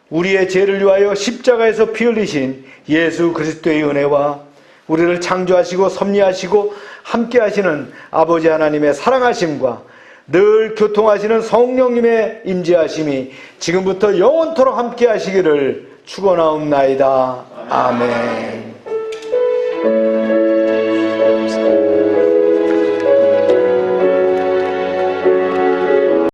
우리의 죄를 위하여 십자가에서 피 흘리신 예수 그리스도의 은혜와 우리를 창조하시고 섭리하시고 함께 하시는 아버지 하나님의 사랑하심과 늘 교통하시는 성령님의 임재하심이 지금부터 영원토록 함께 하시기를 축원하옵나이다. 아멘.